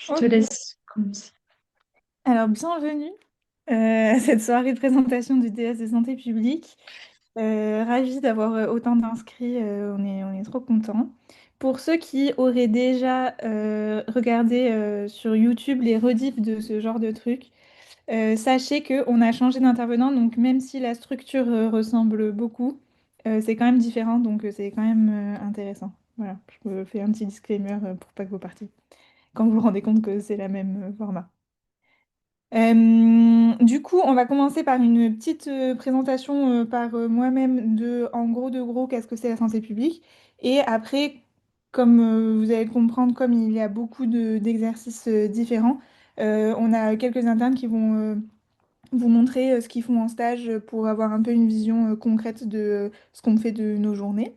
Je te Ok. laisse commencer. Alors, bienvenue à cette soirée de présentation du DS de santé publique. Ravi d'avoir autant d'inscrits, on est trop contents. Pour ceux qui auraient déjà regardé sur YouTube les rediffs de ce genre de trucs, sachez qu'on a changé d'intervenant, donc même si la structure ressemble beaucoup, c'est quand même différent, donc c'est quand même intéressant. Voilà, je me fais un petit disclaimer pour pas que vous partiez, quand vous vous rendez compte que c'est la même format. Du coup, on va commencer par une petite présentation par moi-même de, en gros de gros, qu'est-ce que c'est la santé publique. Et après, comme vous allez le comprendre, comme il y a beaucoup d'exercices différents, on a quelques internes qui vont vous montrer ce qu'ils font en stage pour avoir un peu une vision concrète de ce qu'on fait de nos journées.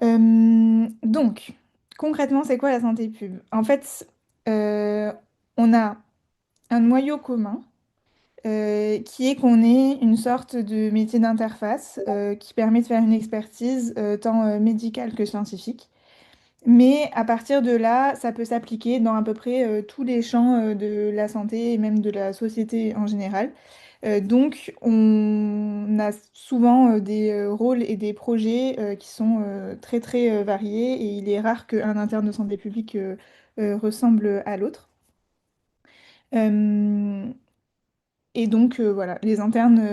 Donc, concrètement, c'est quoi la santé pub? En fait, on a un noyau commun qui est qu'on est une sorte de métier d'interface qui permet de faire une expertise tant médicale que scientifique. Mais à partir de là, ça peut s'appliquer dans à peu près tous les champs de la santé et même de la société en général. Donc, on a souvent des rôles et des projets qui sont très très variés et il est rare qu'un interne de santé publique ressemble à l'autre. Euh, et donc, voilà, les internes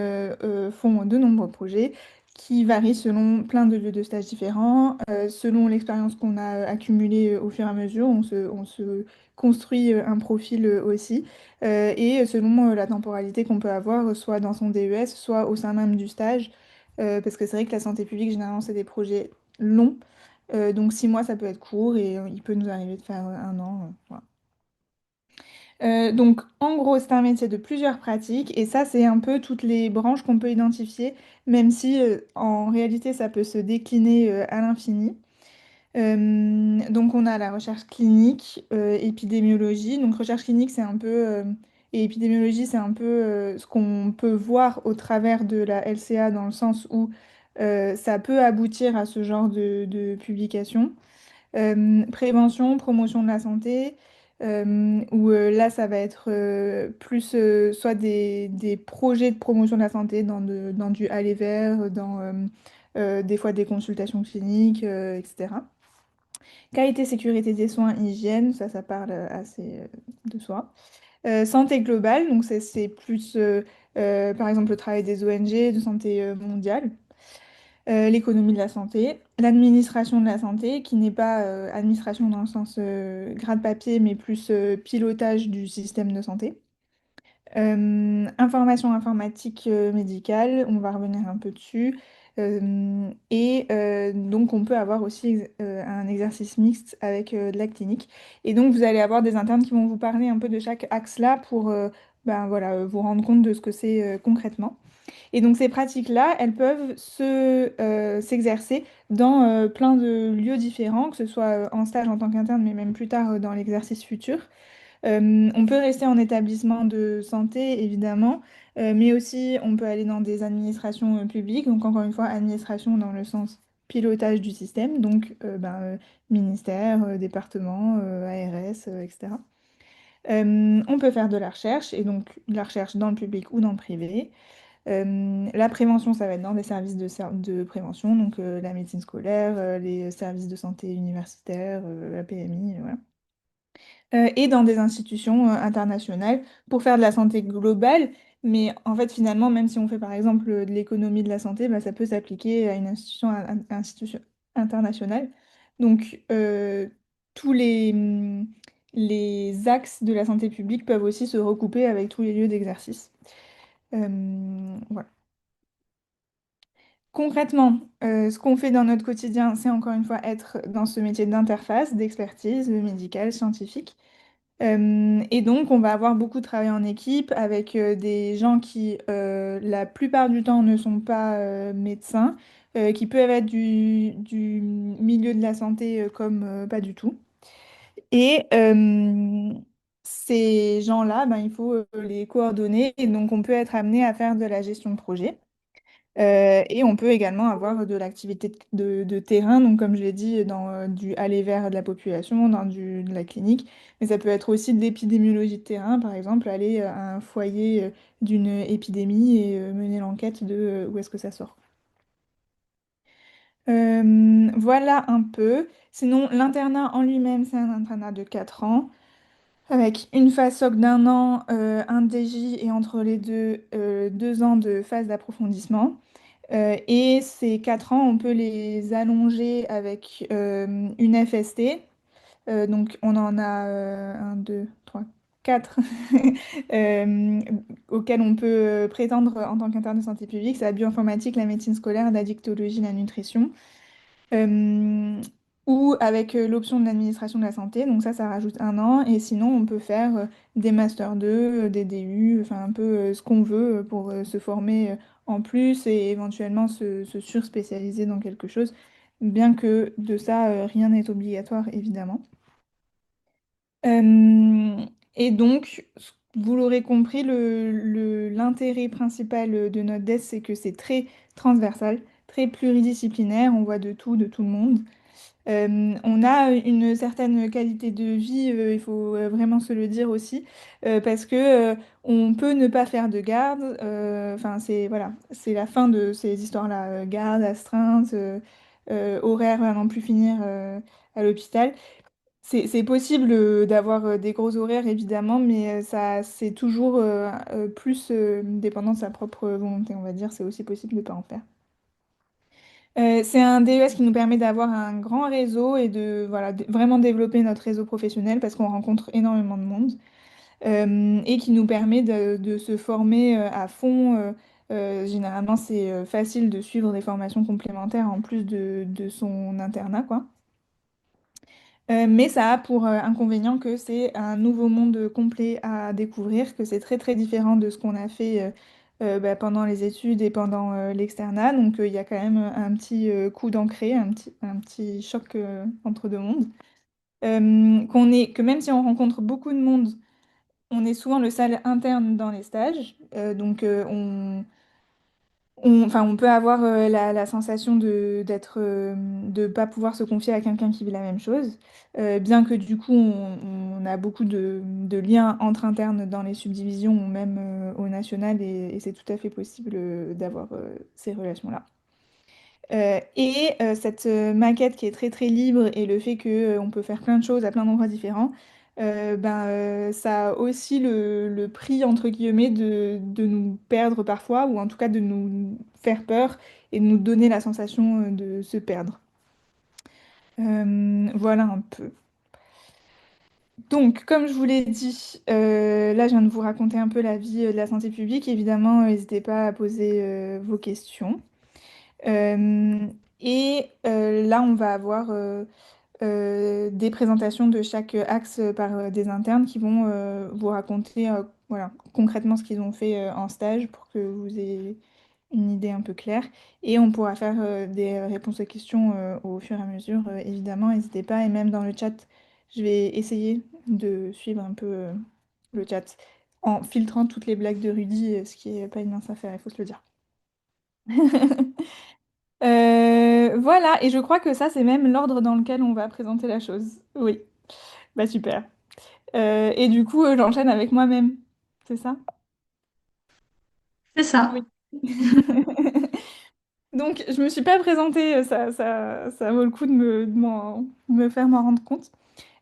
font de nombreux projets qui varient selon plein de lieux de stage différents, selon l'expérience qu'on a accumulée au fur et à mesure, on se construit un profil aussi, et selon la temporalité qu'on peut avoir, soit dans son DES, soit au sein même du stage, parce que c'est vrai que la santé publique, généralement, c'est des projets longs, donc 6 mois, ça peut être court, et il peut nous arriver de faire un an. Voilà. Donc, en gros, c'est un métier de plusieurs pratiques et ça, c'est un peu toutes les branches qu'on peut identifier, même si en réalité, ça peut se décliner à l'infini. Donc, on a la recherche clinique, épidémiologie. Donc, recherche clinique, c'est un peu, et épidémiologie, c'est un peu ce qu'on peut voir au travers de la LCA dans le sens où ça peut aboutir à ce genre de publication. Prévention, promotion de la santé, où là, ça va être plus soit des projets de promotion de la santé dans du aller vers, dans des fois des consultations cliniques, etc. Qualité, sécurité des soins, hygiène, ça parle assez de soi. Santé globale, donc c'est plus, par exemple, le travail des ONG, de santé mondiale. L'économie de la santé, l'administration de la santé, qui n'est pas administration dans le sens grade papier, mais plus pilotage du système de santé. Information informatique médicale, on va revenir un peu dessus. Et donc, on peut avoir aussi un exercice mixte avec de la clinique. Et donc, vous allez avoir des internes qui vont vous parler un peu de chaque axe-là pour ben, voilà, vous rendre compte de ce que c'est concrètement. Et donc ces pratiques-là, elles peuvent s'exercer dans plein de lieux différents, que ce soit en stage en tant qu'interne, mais même plus tard dans l'exercice futur. On peut rester en établissement de santé, évidemment, mais aussi on peut aller dans des administrations publiques, donc encore une fois, administration dans le sens pilotage du système, donc ministère, département, ARS, etc. On peut faire de la recherche, et donc de la recherche dans le public ou dans le privé. La prévention, ça va être dans des services de prévention, donc la médecine scolaire, les services de santé universitaires, la PMI, voilà. Et dans des institutions internationales pour faire de la santé globale. Mais en fait, finalement, même si on fait par exemple de l'économie de la santé, bah, ça peut s'appliquer à une institution internationale. Donc, tous les axes de la santé publique peuvent aussi se recouper avec tous les lieux d'exercice. Voilà. Concrètement, ce qu'on fait dans notre quotidien, c'est encore une fois être dans ce métier d'interface, d'expertise médicale, scientifique. Et donc, on va avoir beaucoup de travail en équipe avec des gens qui, la plupart du temps, ne sont pas médecins, qui peuvent être du milieu de la santé comme pas du tout. Et ces gens-là, ben, il faut les coordonner. Et donc, on peut être amené à faire de la gestion de projet. Et on peut également avoir de l'activité de terrain, donc comme je l'ai dit, dans du aller vers de la population, de la clinique, mais ça peut être aussi de l'épidémiologie de terrain, par exemple, aller à un foyer d'une épidémie et mener l'enquête de où est-ce que ça sort. Voilà un peu. Sinon, l'internat en lui-même, c'est un internat de 4 ans, avec une phase soc d'un an, un DJ et entre les deux, 2 ans de phase d'approfondissement. Et ces 4 ans, on peut les allonger avec une FST. Donc on en a un, deux, trois, quatre euh, auxquels on peut prétendre en tant qu'interne de santé publique. C'est la bioinformatique, la médecine scolaire, la dictologie, la nutrition. Euh, ou avec l'option de l'administration de la santé. Donc ça rajoute un an. Et sinon, on peut faire des Master 2, des DU, enfin un peu ce qu'on veut pour se former en plus et éventuellement se surspécialiser dans quelque chose. Bien que de ça, rien n'est obligatoire, évidemment. Euh, et donc, vous l'aurez compris, l'intérêt principal de notre desk, c'est que c'est très transversal, très pluridisciplinaire, on voit de tout, de tout le monde. On a une certaine qualité de vie, il faut vraiment se le dire aussi, parce que on peut ne pas faire de garde. Enfin, c'est voilà, c'est la fin de ces histoires-là, garde, astreinte, horaire à n'en plus finir à l'hôpital. C'est possible d'avoir des gros horaires, évidemment, mais ça, c'est toujours plus dépendant de sa propre volonté, on va dire. C'est aussi possible de ne pas en faire. C'est un DES qui nous permet d'avoir un grand réseau et de voilà, vraiment développer notre réseau professionnel parce qu'on rencontre énormément de monde et qui nous permet de se former à fond. Généralement, c'est facile de suivre des formations complémentaires en plus de son internat, quoi. Mais ça a pour inconvénient que c'est un nouveau monde complet à découvrir, que c'est très très différent de ce qu'on a fait bah, pendant les études et pendant l'externat. Donc il y a quand même un petit coup d'ancré, un petit choc entre deux mondes. Que même si on rencontre beaucoup de monde, on est souvent le seul interne dans les stages. Donc enfin, on peut avoir la sensation de pas pouvoir se confier à quelqu'un qui vit la même chose, bien que du coup on a beaucoup de liens entre internes dans les subdivisions ou même au national et c'est tout à fait possible d'avoir ces relations-là. Cette maquette qui est très très libre et le fait que on peut faire plein de choses à plein d'endroits différents, ça a aussi le prix entre guillemets de nous perdre parfois ou en tout cas de nous faire peur et de nous donner la sensation de se perdre. Voilà un peu. Donc, comme je vous l'ai dit, là, je viens de vous raconter un peu la vie de la santé publique. Évidemment, n'hésitez pas à poser vos questions. Euh, Là, on va avoir des présentations de chaque axe par des internes qui vont vous raconter voilà, concrètement ce qu'ils ont fait en stage pour que vous ayez une idée un peu claire. Et on pourra faire des réponses aux questions au fur et à mesure, évidemment. N'hésitez pas. Et même dans le chat, je vais essayer de suivre un peu le chat en filtrant toutes les blagues de Rudy, ce qui n'est pas une mince affaire, il faut se le dire. Voilà, et je crois que ça, c'est même l'ordre dans lequel on va présenter la chose. Oui, bah super. Et du coup, j'enchaîne avec moi-même, c'est ça? C'est ça. Oui. Donc, je me suis pas présentée, ça vaut le coup de me faire m'en rendre compte.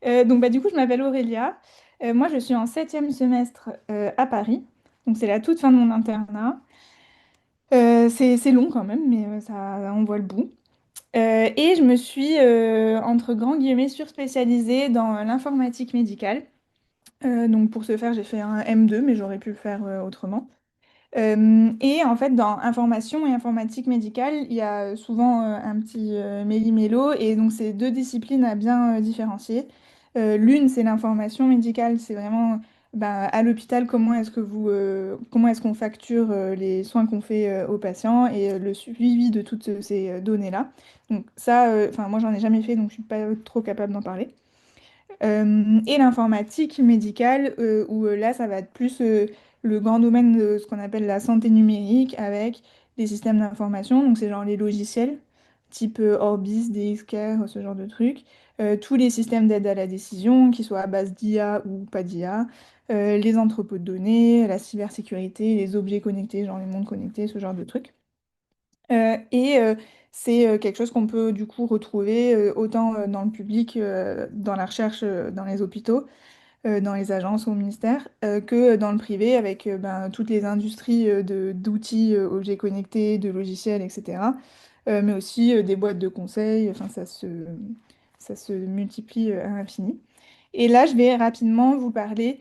Donc, bah, du coup, je m'appelle Aurélia. Moi, je suis en septième semestre à Paris. Donc, c'est la toute fin de mon internat. C'est long quand même, mais on voit le bout. Et je me suis, entre grands guillemets, surspécialisée dans l'informatique médicale. Donc pour ce faire, j'ai fait un M2, mais j'aurais pu le faire autrement. Et en fait, dans information et informatique médicale, il y a souvent un petit méli-mélo, et donc c'est deux disciplines à bien différencier. L'une, c'est l'information médicale, c'est vraiment ben, à l'hôpital, comment est-ce qu'on facture les soins qu'on fait aux patients et le suivi de toutes ces données-là. Donc ça, enfin moi j'en ai jamais fait, donc je suis pas trop capable d'en parler. Et l'informatique médicale, où là, ça va être plus le grand domaine de ce qu'on appelle la santé numérique, avec les systèmes d'information, donc c'est genre les logiciels, type Orbis, DXCare, ce genre de trucs. Tous les systèmes d'aide à la décision, qui soient à base d'IA ou pas d'IA, les entrepôts de données, la cybersécurité, les objets connectés, genre les mondes connectés, ce genre de trucs. Et c'est quelque chose qu'on peut du coup retrouver autant dans le public, dans la recherche, dans les hôpitaux, dans les agences ou au ministère, que dans le privé avec ben, toutes les industries d'outils, objets connectés, de logiciels, etc. Mais aussi des boîtes de conseil, enfin ça se multiplie à l'infini. Et là, je vais rapidement vous parler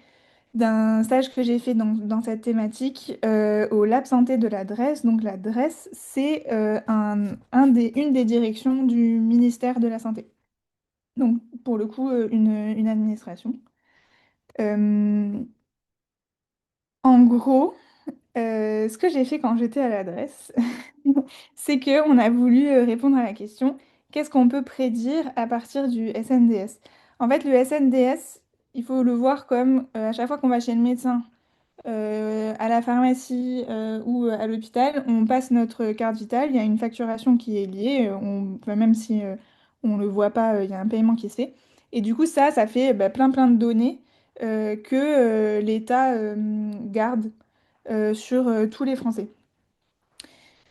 d'un stage que j'ai fait dans cette thématique au Lab Santé de la DRES. Donc la DRES, c'est une des directions du ministère de la Santé. Donc pour le coup, une administration. Euh, En gros, ce que j'ai fait quand j'étais à l'adresse, c'est que on a voulu répondre à la question, qu'est-ce qu'on peut prédire à partir du SNDS? En fait, le SNDS, il faut le voir comme à chaque fois qu'on va chez le médecin, à la pharmacie ou à l'hôpital, on passe notre carte vitale, il y a une facturation qui est liée, enfin, même si on ne le voit pas, il y a un paiement qui se fait. Et du coup, ça fait bah, plein de données que l'État garde sur tous les Français.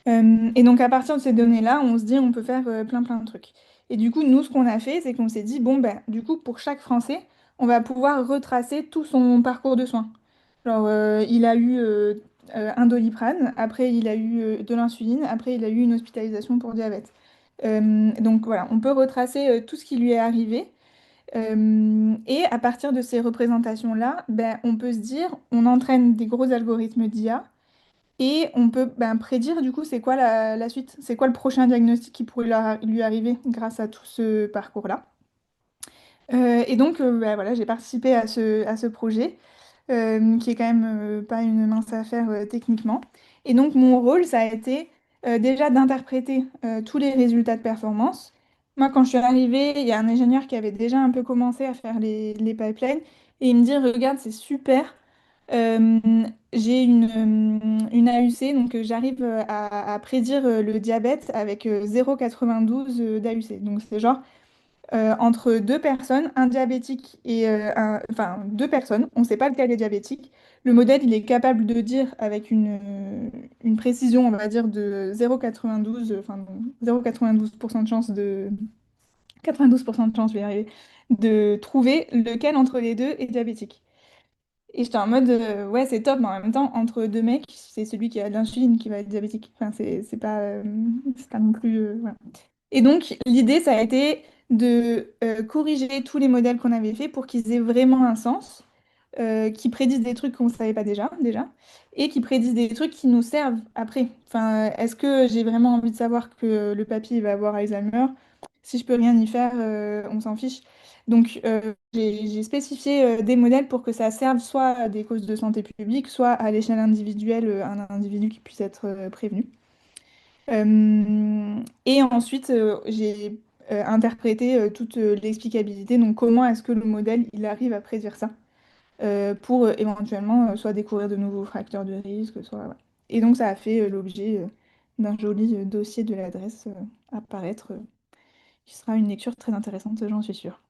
Et donc à partir de ces données-là, on se dit on peut faire plein de trucs. Et du coup, nous, ce qu'on a fait, c'est qu'on s'est dit, bon, ben, du coup, pour chaque Français, on va pouvoir retracer tout son parcours de soins. Genre, il a eu un Doliprane, après il a eu de l'insuline, après il a eu une hospitalisation pour diabète. Donc voilà, on peut retracer tout ce qui lui est arrivé. Et à partir de ces représentations-là, ben, on peut se dire, on entraîne des gros algorithmes d'IA et on peut ben, prédire du coup c'est quoi la suite, c'est quoi le prochain diagnostic qui pourrait lui arriver grâce à tout ce parcours-là. Et donc ben, voilà, j'ai participé à ce projet qui est quand même pas une mince affaire techniquement. Et donc mon rôle, ça a été déjà d'interpréter tous les résultats de performance. Moi, quand je suis arrivée, il y a un ingénieur qui avait déjà un peu commencé à faire les pipelines et il me dit, regarde, c'est super. Euh, j'ai une AUC, donc j'arrive à prédire le diabète avec 0,92 d'AUC. Donc c'est genre entre deux personnes, un diabétique et enfin deux personnes, on ne sait pas lequel est diabétique. Le modèle, il est capable de dire avec une précision, on va dire, de 0,92, enfin 0,92% de chance de 92% de chance, je vais y arriver, de trouver lequel entre les deux est diabétique. Et j'étais en mode, ouais, c'est top, mais en même temps, entre deux mecs, c'est celui qui a de l'insuline qui va être diabétique. Enfin, c'est pas non plus. Voilà. Et donc, l'idée, ça a été de corriger tous les modèles qu'on avait faits pour qu'ils aient vraiment un sens, qui prédisent des trucs qu'on ne savait pas déjà, et qui prédisent des trucs qui nous servent après. Enfin, est-ce que j'ai vraiment envie de savoir que le papy va avoir Alzheimer? Si je peux rien y faire, on s'en fiche. Donc, j'ai spécifié des modèles pour que ça serve soit à des causes de santé publique, soit à l'échelle individuelle, un individu qui puisse être prévenu. Et ensuite, j'ai interprété toute l'explicabilité. Donc, comment est-ce que le modèle il arrive à prédire ça pour éventuellement soit découvrir de nouveaux facteurs de risque, soit. Voilà. Et donc, ça a fait l'objet d'un joli dossier de l'adresse apparaître, qui sera une lecture très intéressante, j'en suis sûre.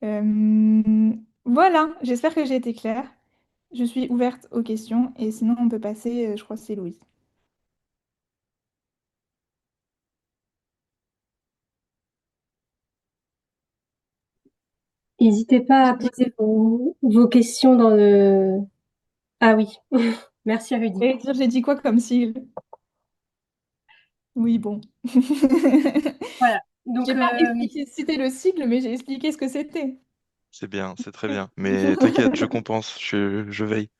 Voilà, j'espère que j'ai été claire. Je suis ouverte aux questions et sinon on peut passer, je crois que c'est Louise. N'hésitez pas à J'ai dit, poser vos questions dans le... Ah oui, merci Rudy. j'ai dit quoi comme sigle? Oui, bon. Voilà, donc J'ai pas expliqué, cité le sigle, mais j'ai expliqué ce que c'était. C'est bien, c'est très bien. Mais t'inquiète, je compense, je veille.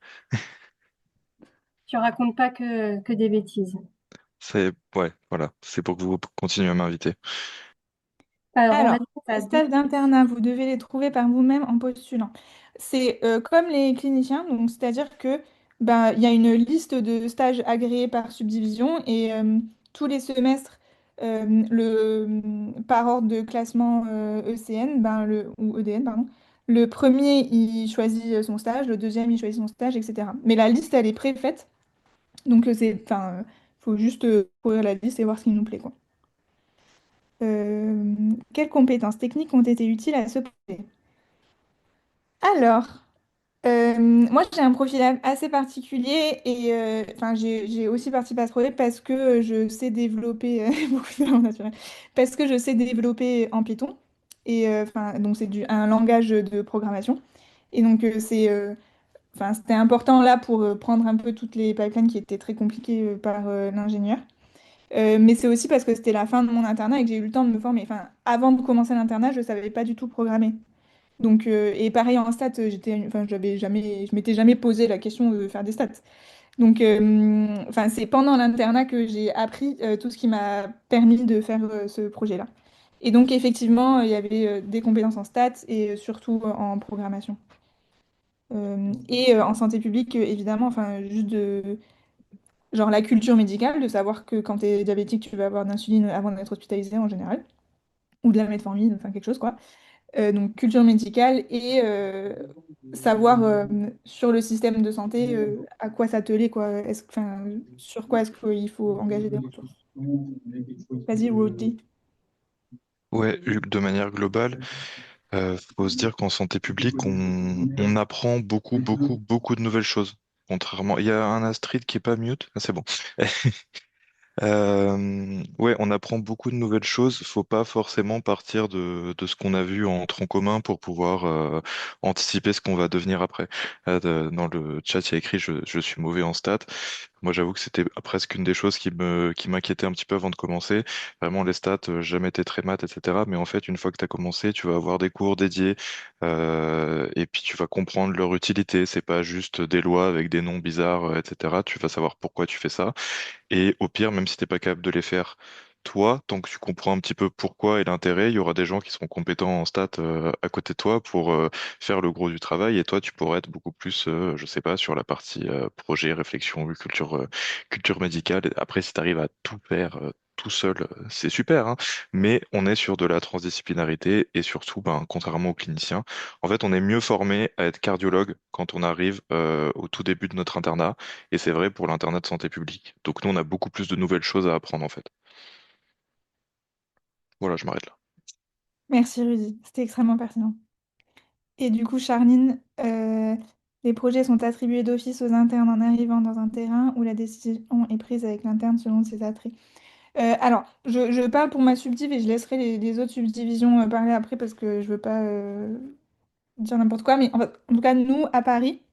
tu racontes pas que des bêtises. Ouais, voilà. C'est pour que vous continuez à m'inviter. Alors, on a Alors, dit que les t'as deux... stages d'internat, vous devez les trouver par vous-même en postulant. C'est comme les cliniciens, donc c'est-à-dire que ben, il y a une liste de stages agréés par subdivision et tous les semestres, par ordre de classement ECN, ben, ou EDN, pardon, le premier il choisit son stage, le deuxième il choisit son stage, etc. Mais la liste elle est préfaite. Donc, Faut juste courir la liste et voir ce qui nous plaît, quoi. Quelles compétences techniques ont été utiles à ce projet? Alors, moi j'ai un profil assez particulier et enfin j'ai aussi participé à ce projet parce que je sais développer beaucoup de talent naturel, parce que je sais développer en Python et enfin donc c'est un langage de programmation et donc enfin c'était important là pour prendre un peu toutes les pipelines qui étaient très compliquées par l'ingénieur. Mais c'est aussi parce que c'était la fin de mon internat et que j'ai eu le temps de me former. Enfin, avant de commencer l'internat, je savais pas du tout programmer. Donc, et pareil en stats, enfin, je m'étais jamais posé la question de faire des stats. Donc, enfin, c'est pendant l'internat que j'ai appris tout ce qui m'a permis de faire ce projet-là. Et donc, effectivement, il y avait des compétences en stats et surtout en programmation. Et en santé publique, évidemment, enfin, juste de, genre la culture médicale, de savoir que quand tu es diabétique, tu vas avoir de l'insuline avant d'être hospitalisé en général, ou de la metformine, enfin quelque chose quoi. Donc culture médicale et savoir sur le système de santé à quoi s'atteler, quoi. Enfin, sur quoi est-ce qu'il faut engager des ressources. Vas-y, Rudy. Ouais, de manière globale, faut se dire qu'en santé publique, on apprend beaucoup, beaucoup, beaucoup de nouvelles choses. Contrairement, il y a un Astrid qui est pas mute. Ah, c'est bon. Ouais, on apprend beaucoup de nouvelles choses. Faut pas forcément partir de ce qu'on a vu en tronc commun pour pouvoir anticiper ce qu'on va devenir après. Dans le chat, il y a écrit je suis mauvais en stats. Moi, j'avoue que c'était presque une des choses qui m'inquiétait un petit peu avant de commencer. Vraiment, les stats, j'ai jamais été très maths, etc. Mais en fait, une fois que tu as commencé, tu vas avoir des cours dédiés et puis tu vas comprendre leur utilité. C'est pas juste des lois avec des noms bizarres, etc. Tu vas savoir pourquoi tu fais ça. Et au pire, même si t'es pas capable de les faire toi, tant que tu comprends un petit peu pourquoi et l'intérêt, il y aura des gens qui seront compétents en stats à côté de toi pour faire le gros du travail. Et toi, tu pourrais être beaucoup plus, je sais pas, sur la partie projet, réflexion, culture médicale. Et après, si tu arrives à tout faire tout seul, c'est super, hein. Mais on est sur de la transdisciplinarité et surtout, ben, contrairement aux cliniciens, en fait, on est mieux formé à être cardiologue quand on arrive au tout début de notre internat. Et c'est vrai pour l'Internet santé publique. Donc nous, on a beaucoup plus de nouvelles choses à apprendre en fait. Voilà, je m'arrête là. Merci, Rudy. C'était extrêmement pertinent. Et du coup, Charline, les projets sont attribués d'office aux internes en arrivant dans un terrain où la décision est prise avec l'interne selon ses attraits. Alors, je parle pour ma subdiv et je laisserai les autres subdivisions parler après parce que je veux pas dire n'importe quoi. Mais en tout cas, nous, à Paris,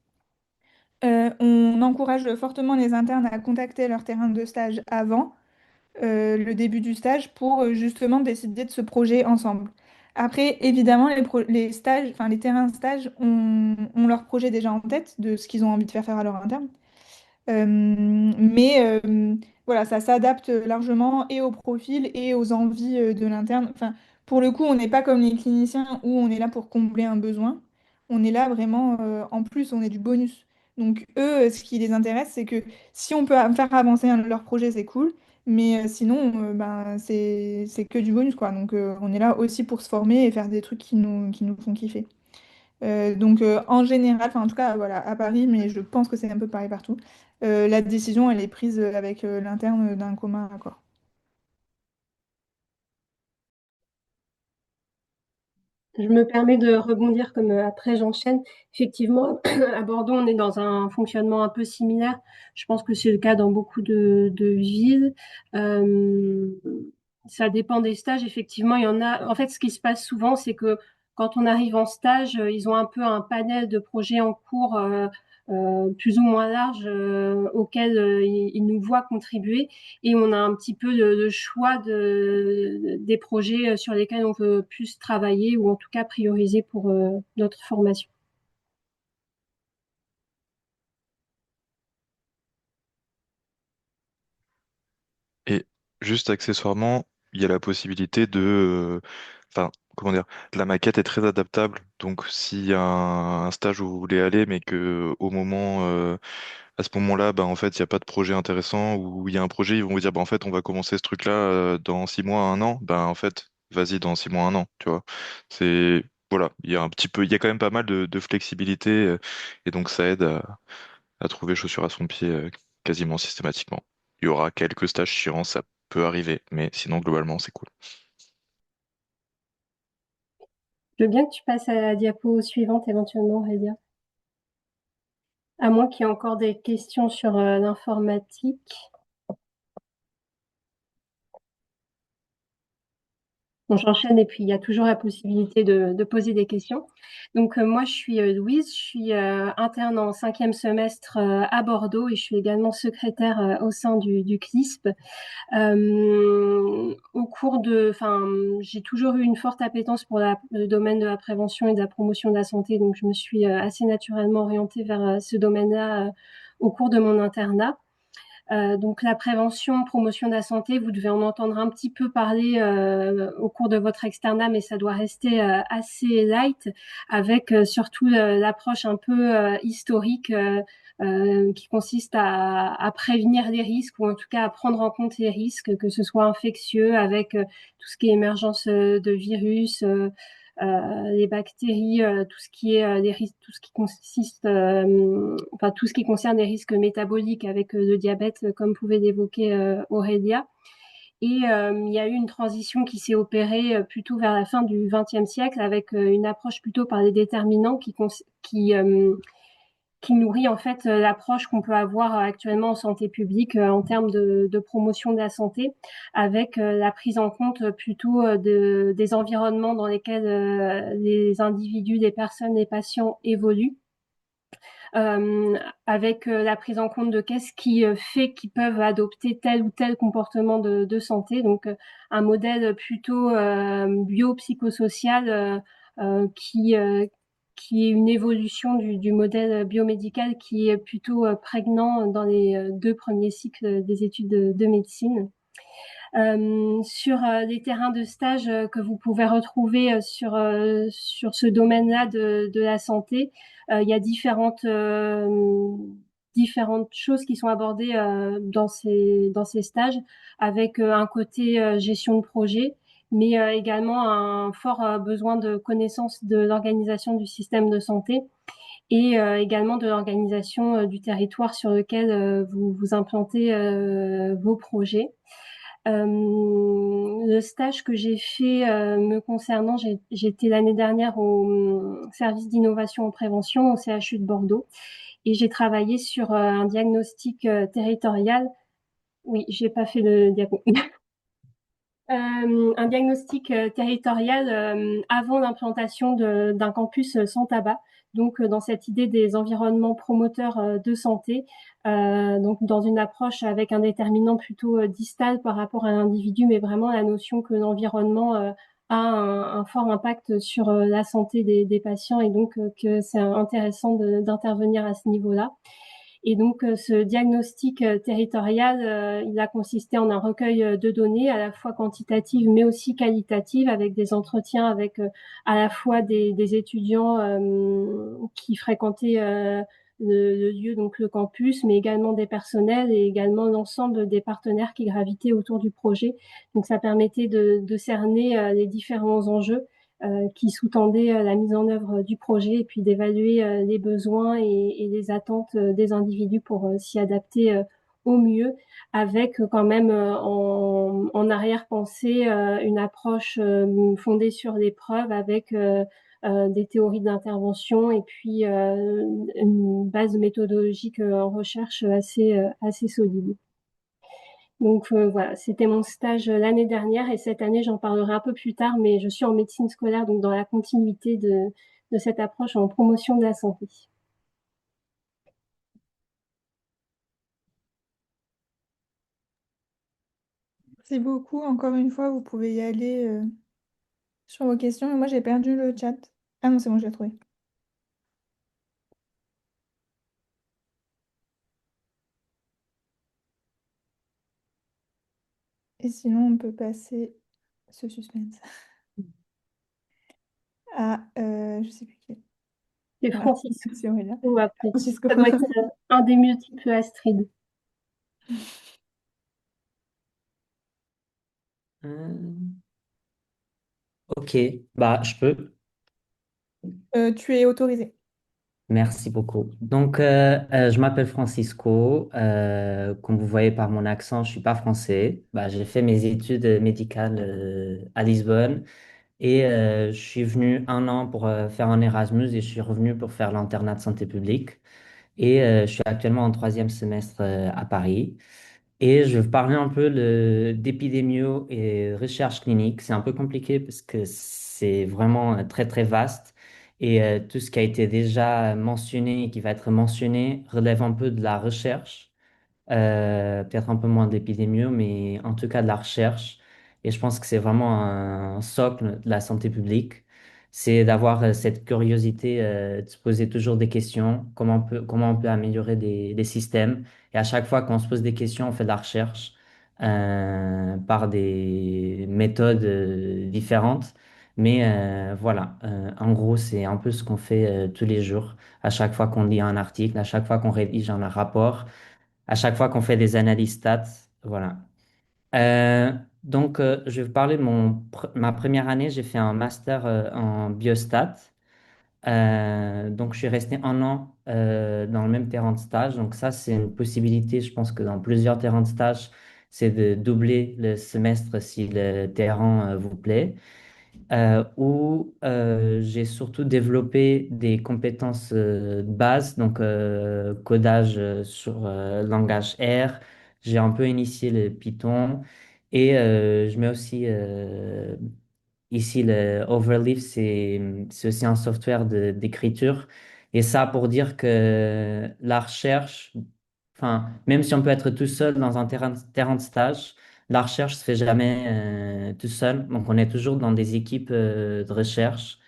on encourage fortement les internes à contacter leur terrain de stage avant le début du stage pour justement décider de ce projet ensemble. Après, évidemment, les stages, enfin les terrains de stage ont leur projet déjà en tête de ce qu'ils ont envie de faire à leur interne. Mais voilà, ça s'adapte largement et au profil et aux envies de l'interne. Enfin, pour le coup, on n'est pas comme les cliniciens où on est là pour combler un besoin. On est là vraiment, en plus, on est du bonus. Donc eux, ce qui les intéresse, c'est que si on peut faire avancer leur projet, c'est cool. Mais sinon, ben, c'est que du bonus, quoi. Donc on est là aussi pour se former et faire des trucs qui nous font kiffer. Donc en général, enfin en tout cas voilà, à Paris, mais je pense que c'est un peu pareil partout, la décision elle est prise avec l'interne d'un commun accord. Je me permets de rebondir comme après j'enchaîne. Effectivement, à Bordeaux, on est dans un fonctionnement un peu similaire. Je pense que c'est le cas dans beaucoup de villes. Euh, Ça dépend des stages. Effectivement, il y en a. En fait, ce qui se passe souvent, c'est que quand on arrive en stage, ils ont un peu un panel de projets en cours plus ou moins large auxquels ils nous voient contribuer et on a un petit peu le choix des projets sur lesquels on veut plus travailler ou en tout cas prioriser pour notre formation. Et juste accessoirement, il y a la possibilité enfin, comment dire, la maquette est très adaptable. Donc, s'il y a un stage où vous voulez aller, mais que au moment, à ce moment-là, bah, en fait, il n'y a pas de projet intéressant, ou il y a un projet, ils vont vous dire, bah, en fait, on va commencer ce truc-là dans 6 mois, un an. Ben, en fait, vas-y, dans 6 mois, un an, tu vois. C'est, voilà, il y a un petit peu, il y a quand même pas mal de flexibilité, et donc ça aide à trouver chaussure à son pied quasiment systématiquement. Il y aura quelques stages chiants, ça peut arriver, mais sinon, globalement, c'est cool. Je veux bien que tu passes à la diapo suivante éventuellement, Aurélia. À moins qu'il y ait encore des questions sur l'informatique. Bon, j'enchaîne et puis il y a toujours la possibilité de poser des questions. Donc moi, je suis Louise, je suis interne en cinquième semestre à Bordeaux et je suis également secrétaire au sein du CLISP. Enfin, j'ai toujours eu une forte appétence pour le domaine de la prévention et de la promotion de la santé, donc je me suis assez naturellement orientée vers ce domaine-là au cours de mon internat. Donc la prévention, promotion de la santé, vous devez en entendre un petit peu parler au cours de votre externat, mais ça doit rester assez light, avec surtout l'approche un peu historique qui consiste à prévenir les risques, ou en tout cas à prendre en compte les risques, que ce soit infectieux, avec tout ce qui est émergence de virus, les bactéries, tout ce qui est les risques, tout ce qui consiste, enfin tout ce qui concerne les risques métaboliques avec le diabète, comme pouvait l'évoquer Aurélia. Et il y a eu une transition qui s'est opérée plutôt vers la fin du XXe siècle avec une approche plutôt par les déterminants qui nourrit en fait l'approche qu'on peut avoir actuellement en santé publique en termes de promotion de la santé, avec la prise en compte plutôt des environnements dans lesquels les individus, les personnes, les patients évoluent. Avec la prise en compte de qu'est-ce qui fait qu'ils peuvent adopter tel ou tel comportement de santé. Donc, un modèle plutôt biopsychosocial qui est une évolution du modèle biomédical qui est plutôt prégnant dans les deux premiers cycles des études de médecine. Sur les terrains de stage que vous pouvez retrouver sur ce domaine-là de la santé, il y a différentes choses qui sont abordées dans ces stages, avec un côté gestion de projet, mais également un fort besoin de connaissance de l'organisation du système de santé et également de l'organisation du territoire sur lequel vous implantez vos projets. Le stage que j'ai fait me concernant, j'étais l'année dernière au service d'innovation en prévention au CHU de Bordeaux et j'ai travaillé sur un diagnostic territorial. Oui, j'ai pas fait le diapo. Un diagnostic territorial avant l'implantation d'un campus sans tabac. Donc, dans cette idée des environnements promoteurs de santé, donc dans une approche avec un déterminant plutôt distal par rapport à l'individu, mais vraiment la notion que l'environnement a un fort impact sur la santé des patients et donc que c'est intéressant d'intervenir à ce niveau-là. Et donc, ce diagnostic territorial, il a consisté en un recueil de données à la fois quantitatives mais aussi qualitatives, avec des entretiens avec à la fois des étudiants qui fréquentaient le lieu, donc le campus, mais également des personnels et également l'ensemble des partenaires qui gravitaient autour du projet. Donc, ça permettait de cerner les différents enjeux qui sous-tendait la mise en œuvre du projet et puis d'évaluer les besoins et les attentes des individus pour s'y adapter au mieux, avec quand même en arrière-pensée une approche fondée sur les preuves avec des théories d'intervention et puis une base méthodologique en recherche assez solide. Donc voilà, c'était mon stage l'année dernière et cette année, j'en parlerai un peu plus tard, mais je suis en médecine scolaire, donc dans la continuité de cette approche en promotion de la santé. Merci beaucoup. Encore une fois, vous pouvez y aller sur vos questions. Et moi, j'ai perdu le chat. Ah non, c'est bon, je l'ai trouvé. Et sinon, on peut passer ce suspense à, je sais plus qui. C'est Voilà, Francis c'est Aurélien. ou après. Francisco. Ça doit être un des multiples Astrid. Hmm, ok, bah je peux. Tu es autorisé. Merci beaucoup. Donc, je m'appelle Francisco. Comme vous voyez par mon accent, je suis pas français. Bah, j'ai fait mes études médicales à Lisbonne et je suis venu un an pour faire un Erasmus et je suis revenu pour faire l'internat de santé publique. Et je suis actuellement en troisième semestre à Paris. Et je vais vous parler un peu d'épidémio et recherche clinique. C'est un peu compliqué parce que c'est vraiment très très vaste. Et tout ce qui a été déjà mentionné et qui va être mentionné relève un peu de la recherche, peut-être un peu moins d'épidémio, mais en tout cas de la recherche. Et je pense que c'est vraiment un socle de la santé publique. C'est d'avoir cette curiosité, de se poser toujours des questions, comment on peut améliorer des systèmes. Et à chaque fois qu'on se pose des questions, on fait de la recherche par des méthodes différentes. Mais voilà, en gros, c'est un peu ce qu'on fait tous les jours. À chaque fois qu'on lit un article, à chaque fois qu'on rédige un rapport, à chaque fois qu'on fait des analyses stats, voilà. Euh, je vais vous parler de ma première année. J'ai fait un master en biostat. Donc, je suis resté un an dans le même terrain de stage. Donc, ça, c'est une possibilité. Je pense que dans plusieurs terrains de stage, c'est de doubler le semestre si le terrain vous plaît où j'ai surtout développé des compétences de base, donc codage sur langage R. J'ai un peu initié le Python et je mets aussi ici le Overleaf, c'est aussi un software d'écriture. Et ça pour dire que la recherche, enfin, même si on peut être tout seul dans un terrain de stage, la recherche se fait jamais tout seul, donc on est toujours dans des équipes de recherche.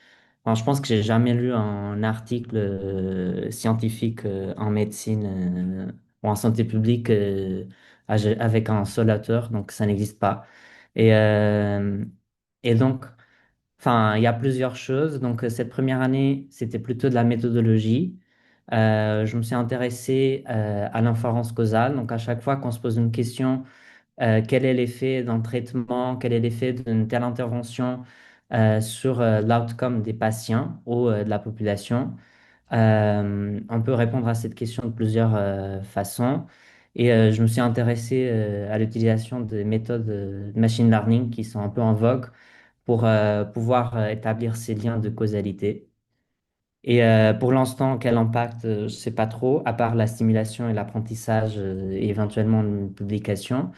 Enfin, je pense que j'ai jamais lu un article scientifique en médecine ou en santé publique avec un seul auteur, donc ça n'existe pas. Et, euh, et donc, enfin, il y a plusieurs choses. Donc, cette première année, c'était plutôt de la méthodologie. Je me suis intéressé à l'inférence causale. Donc, à chaque fois qu'on se pose une question, quel est l'effet d'un traitement, quel est l'effet d'une telle intervention sur l'outcome des patients ou de la population. On peut répondre à cette question de plusieurs façons. Et je me suis intéressé à l'utilisation des méthodes de machine learning qui sont un peu en vogue pour pouvoir établir ces liens de causalité. Et pour l'instant, quel impact, je ne sais pas trop, à part la stimulation et l'apprentissage et éventuellement une publication.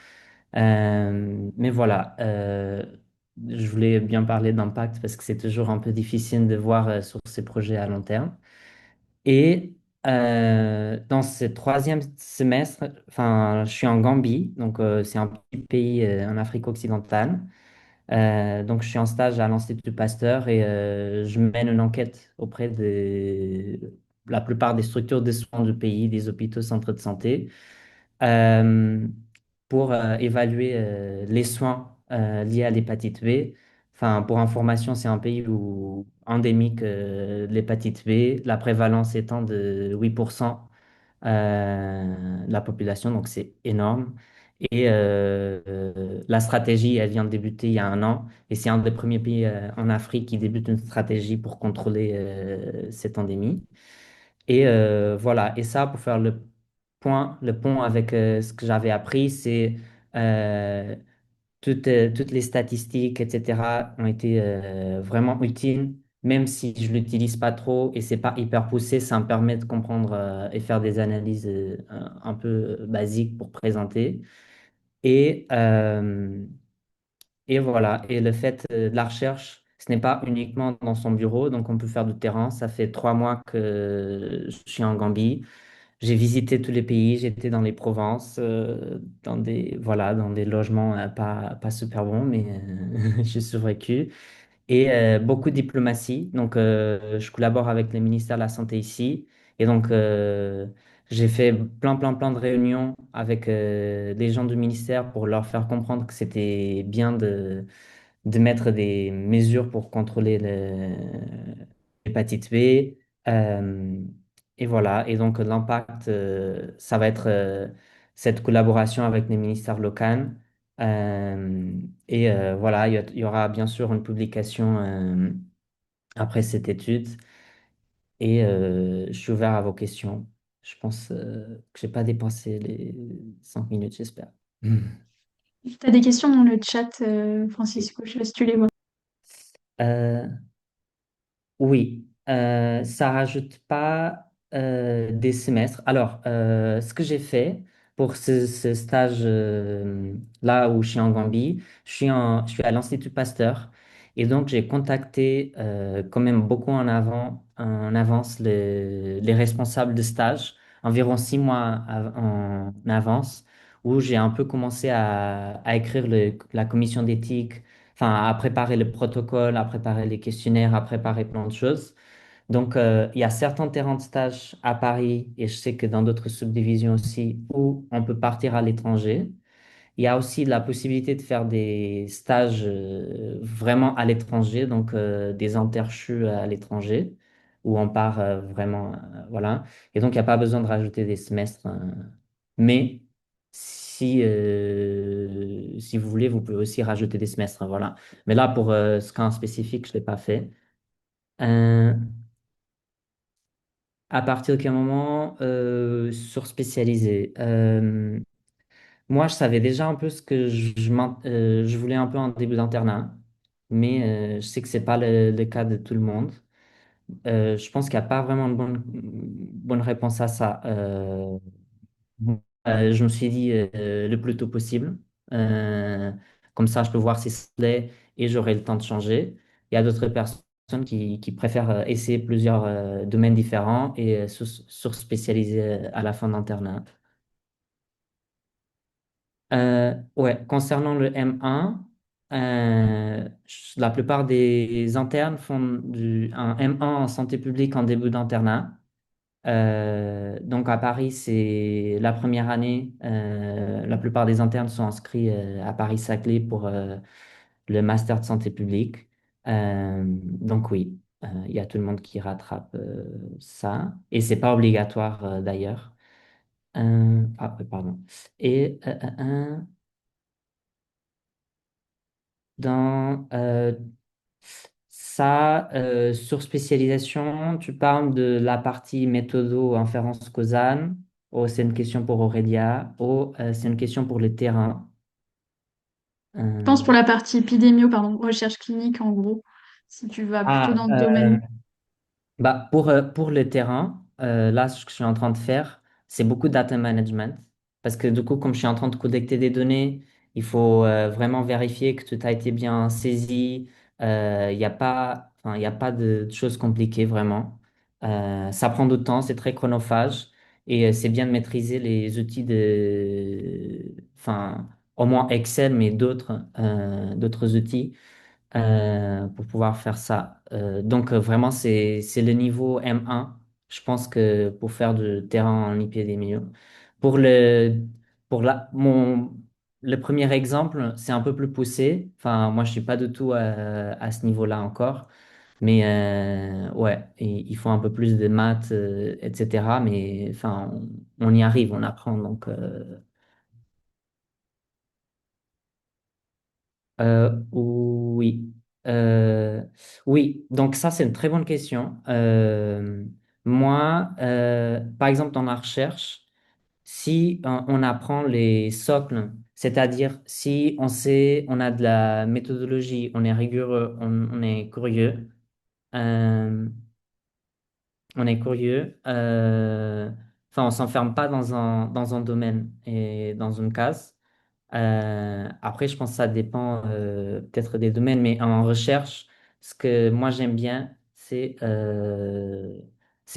Mais voilà, je voulais bien parler d'impact parce que c'est toujours un peu difficile de voir sur ces projets à long terme. Et dans ce troisième semestre, enfin, je suis en Gambie, donc c'est un petit pays en Afrique occidentale. Donc, je suis en stage à l'Institut Pasteur et je mène une enquête auprès de la plupart des structures de soins du pays, des hôpitaux, centres de santé, euh, pour évaluer les soins liés à l'hépatite B. Enfin, pour information, c'est un pays où, endémique de l'hépatite B, la prévalence étant de 8% de la population, donc c'est énorme. Et la stratégie, elle vient de débuter il y a un an, et c'est un des premiers pays en Afrique qui débute une stratégie pour contrôler cette endémie. Et voilà, et ça, pour faire le pont avec ce que j'avais appris, c'est euh, toutes les statistiques, etc., ont été vraiment utiles, même si je l'utilise pas trop et c'est pas hyper poussé, ça me permet de comprendre et faire des analyses un peu basiques pour présenter. Et, euh, et voilà, et le fait de la recherche, ce n'est pas uniquement dans son bureau, donc on peut faire du terrain. Ça fait 3 mois que je suis en Gambie. J'ai visité tous les pays, j'étais dans les provinces, dans des logements pas super bons, mais j'ai survécu. Et beaucoup de diplomatie. Donc, je collabore avec le ministère de la Santé ici. Et donc, j'ai fait plein de réunions avec les gens du ministère pour leur faire comprendre que c'était bien de mettre des mesures pour contrôler l'hépatite B. Euh, et voilà. Et donc, l'impact, ça va être cette collaboration avec les ministères locaux. Et voilà, il y aura bien sûr une publication après cette étude. Et je suis ouvert à vos questions. Je pense que j'ai pas dépensé les 5 minutes, j'espère. Tu as des questions dans le chat, Francisco, je sais pas si tu les vois. Euh, Oui, ça rajoute pas des semestres. Alors, ce que j'ai fait pour ce stage là où je suis en Gambie, je suis à l'Institut Pasteur et donc j'ai contacté quand même beaucoup en avance les responsables de stage, environ 6 mois en avance, où j'ai un peu commencé à écrire la commission d'éthique, enfin, à préparer le protocole, à préparer les questionnaires, à préparer plein de choses. Donc, il y a certains terrains de stage à Paris et je sais que dans d'autres subdivisions aussi où on peut partir à l'étranger. Il y a aussi la possibilité de faire des stages vraiment à l'étranger, donc des interchus à l'étranger où on part vraiment, voilà. Et donc, il n'y a pas besoin de rajouter des semestres. Mais si vous voulez, vous pouvez aussi rajouter des semestres, voilà. Mais là, pour ce cas en spécifique, je ne l'ai pas fait. Euh, à partir de quel moment sur-spécialiser? Moi, je savais déjà un peu ce que je voulais un peu en début d'internat, mais je sais que c'est pas le cas de tout le monde. Je pense qu'il n'y a pas vraiment de bonne réponse à ça. Je me suis dit le plus tôt possible. Euh, Comme ça, je peux voir si ça me plaît et j'aurai le temps de changer. Il y a d'autres personnes qui préfèrent essayer plusieurs domaines différents et sur-spécialiser à la fin d'internat. Ouais, concernant le M1, la plupart des internes font un M1 en santé publique en début d'internat. Donc à Paris, c'est la première année. La plupart des internes sont inscrits à Paris-Saclay pour le master de santé publique. Donc oui, il y a tout le monde qui rattrape ça. Et c'est pas obligatoire d'ailleurs. Pardon. Et dans ça, sur spécialisation, tu parles de la partie méthodo, inférence causale. Oh, c'est une question pour Aurélia. Oh, c'est une question pour le terrain. Je pense Euh, pour la partie épidémio, pardon, recherche clinique en gros, si tu vas plutôt ah, dans le domaine. Bah, pour le terrain, là, ce que je suis en train de faire, c'est beaucoup de data management. Parce que du coup, comme je suis en train de collecter des données, il faut vraiment vérifier que tout a été bien saisi. Il n'y a pas, enfin, il y a pas de choses compliquées, vraiment. Ça prend du temps, c'est très chronophage. Et c'est bien de maîtriser les outils enfin, au moins Excel, mais d'autres outils pour pouvoir faire ça. Donc vraiment, c'est le niveau M1, je pense que pour faire du terrain en épidémie. Pour pour le premier exemple, c'est un peu plus poussé. Enfin, moi, je suis pas du tout à ce niveau-là encore. Mais ouais, il faut un peu plus de maths, etc. Mais enfin, on y arrive, on apprend. Donc, oui. Oui, donc ça, c'est une très bonne question. Moi, par exemple, dans la recherche, si on apprend les socles, c'est-à-dire si on sait, on a de la méthodologie, on est rigoureux, on est curieux, euh, enfin, on s'enferme pas dans un domaine et dans une case. Après, je pense que ça dépend peut-être des domaines, mais en recherche, ce que moi j'aime bien, c'est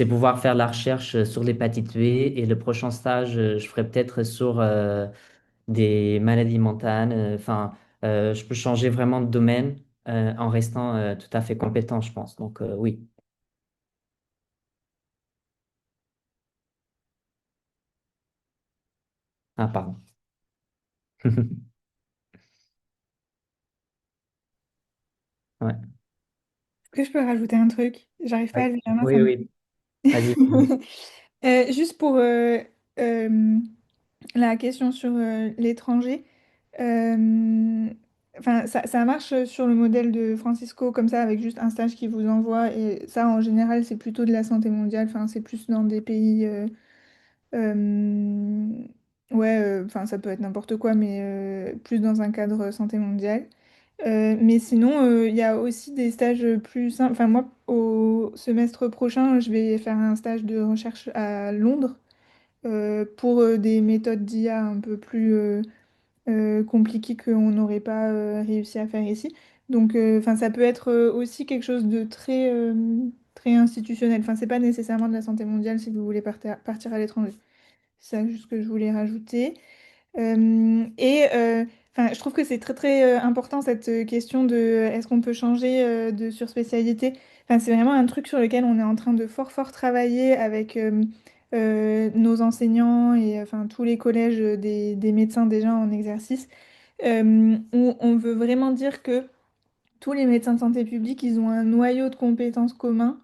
pouvoir faire la recherche sur l'hépatite B et le prochain stage, je ferai peut-être sur des maladies mentales. Enfin, je peux changer vraiment de domaine en restant tout à fait compétent, je pense. Donc, oui. Ah, pardon. Ouais. Est-ce que je peux rajouter un truc? J'arrive pas à lever la main, ça Oui, me... oui. Vas-y. Juste pour euh, la question sur l'étranger, euh, enfin, ça marche sur le modèle de Francisco, comme ça, avec juste un stage qui vous envoie. Et ça, en général, c'est plutôt de la santé mondiale. Enfin, c'est plus dans des pays. Euh, ouais, enfin, ça peut être n'importe quoi, mais plus dans un cadre santé mondiale. Mais sinon, il y a aussi des stages plus simples. Enfin, moi, au semestre prochain, je vais faire un stage de recherche à Londres pour des méthodes d'IA un peu plus compliquées qu'on n'aurait pas réussi à faire ici. Donc, enfin, ça peut être aussi quelque chose de très, très institutionnel. Enfin, c'est pas nécessairement de la santé mondiale si vous voulez partir à l'étranger. C'est ça juste que je voulais rajouter. Enfin, je trouve que c'est très très important cette question de est-ce qu'on peut changer de surspécialité. Enfin, c'est vraiment un truc sur lequel on est en train de fort fort travailler avec nos enseignants et enfin tous les collèges des médecins déjà en exercice. Où on veut vraiment dire que tous les médecins de santé publique, ils ont un noyau de compétences commun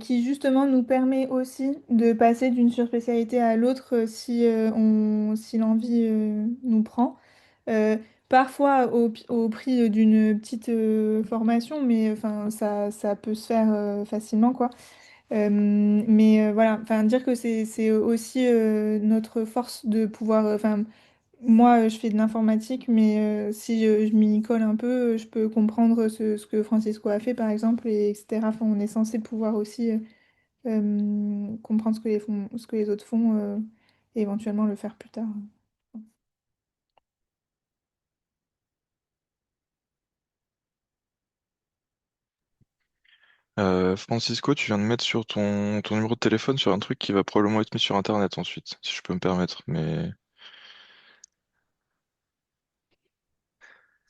qui justement nous permet aussi de passer d'une surspécialité à l'autre si l'envie nous prend. Euh, Parfois au prix d'une petite formation, mais enfin ça peut se faire facilement quoi. Mais voilà, enfin dire que c'est aussi notre force de pouvoir. Enfin moi, je fais de l'informatique, mais si je m'y colle un peu, je peux comprendre ce que Francisco a fait, par exemple, et etc. Enfin, on est censé pouvoir aussi comprendre ce que les autres font et éventuellement le faire plus tard. Francisco, tu viens de mettre sur ton numéro de téléphone sur un truc qui va probablement être mis sur Internet ensuite, si je peux me permettre. Mais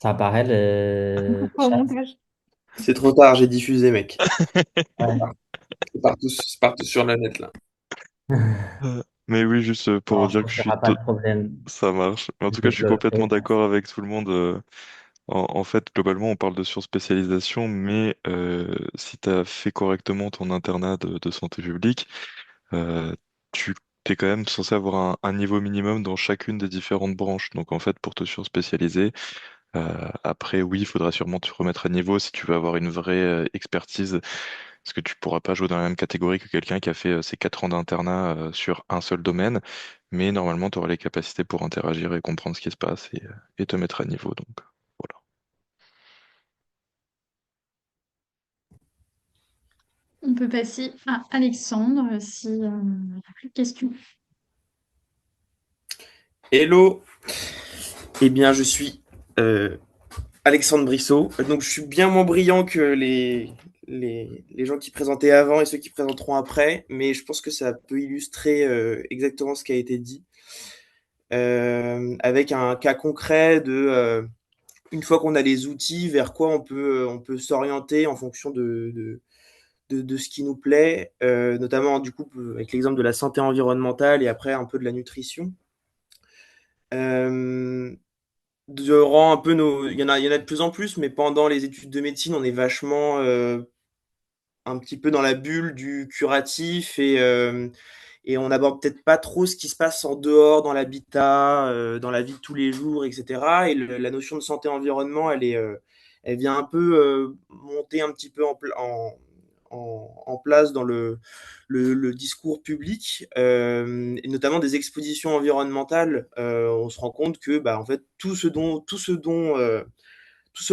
Ça apparaît le Au chat. montage. C'est trop tard, j'ai diffusé, mec. Ouais. C'est partout sur la net, là. mais oui, juste pour Non, je dire pense que qu'il n'y aura pas de problème. ça marche. Mais en Je tout cas, vais je suis bloquer. complètement d'accord avec tout le monde. En fait, globalement, on parle de surspécialisation, mais si tu as fait correctement ton internat de santé publique, euh, tu es quand même censé avoir un niveau minimum dans chacune des différentes branches. Donc en fait, pour te surspécialiser, après, oui, il faudra sûrement te remettre à niveau si tu veux avoir une vraie expertise, parce que tu pourras pas jouer dans la même catégorie que quelqu'un qui a fait ses 4 ans d'internat sur un seul domaine, mais normalement, tu auras les capacités pour interagir et comprendre ce qui se passe et te mettre à niveau. Donc voilà. On peut passer à Alexandre si il n'y a plus de questions. Hello! Eh bien, je suis euh, Alexandre Brissot. Donc, je suis bien moins brillant que les gens qui présentaient avant et ceux qui présenteront après, mais je pense que ça peut illustrer exactement ce qui a été dit. Avec un cas concret une fois qu'on a les outils, vers quoi on peut s'orienter en fonction de ce qui nous plaît, notamment du coup avec l'exemple de la santé environnementale et après un peu de la nutrition. Euh, Durant un peu il y en a de plus en plus, mais pendant les études de médecine, on est vachement un petit peu dans la bulle du curatif et on n'aborde peut-être pas trop ce qui se passe en dehors, dans l'habitat, dans la vie de tous les jours, etc. Et la notion de santé environnement, elle vient un peu monter un petit peu en place dans le discours public, et notamment des expositions environnementales. On se rend compte que, bah, en fait, tout ce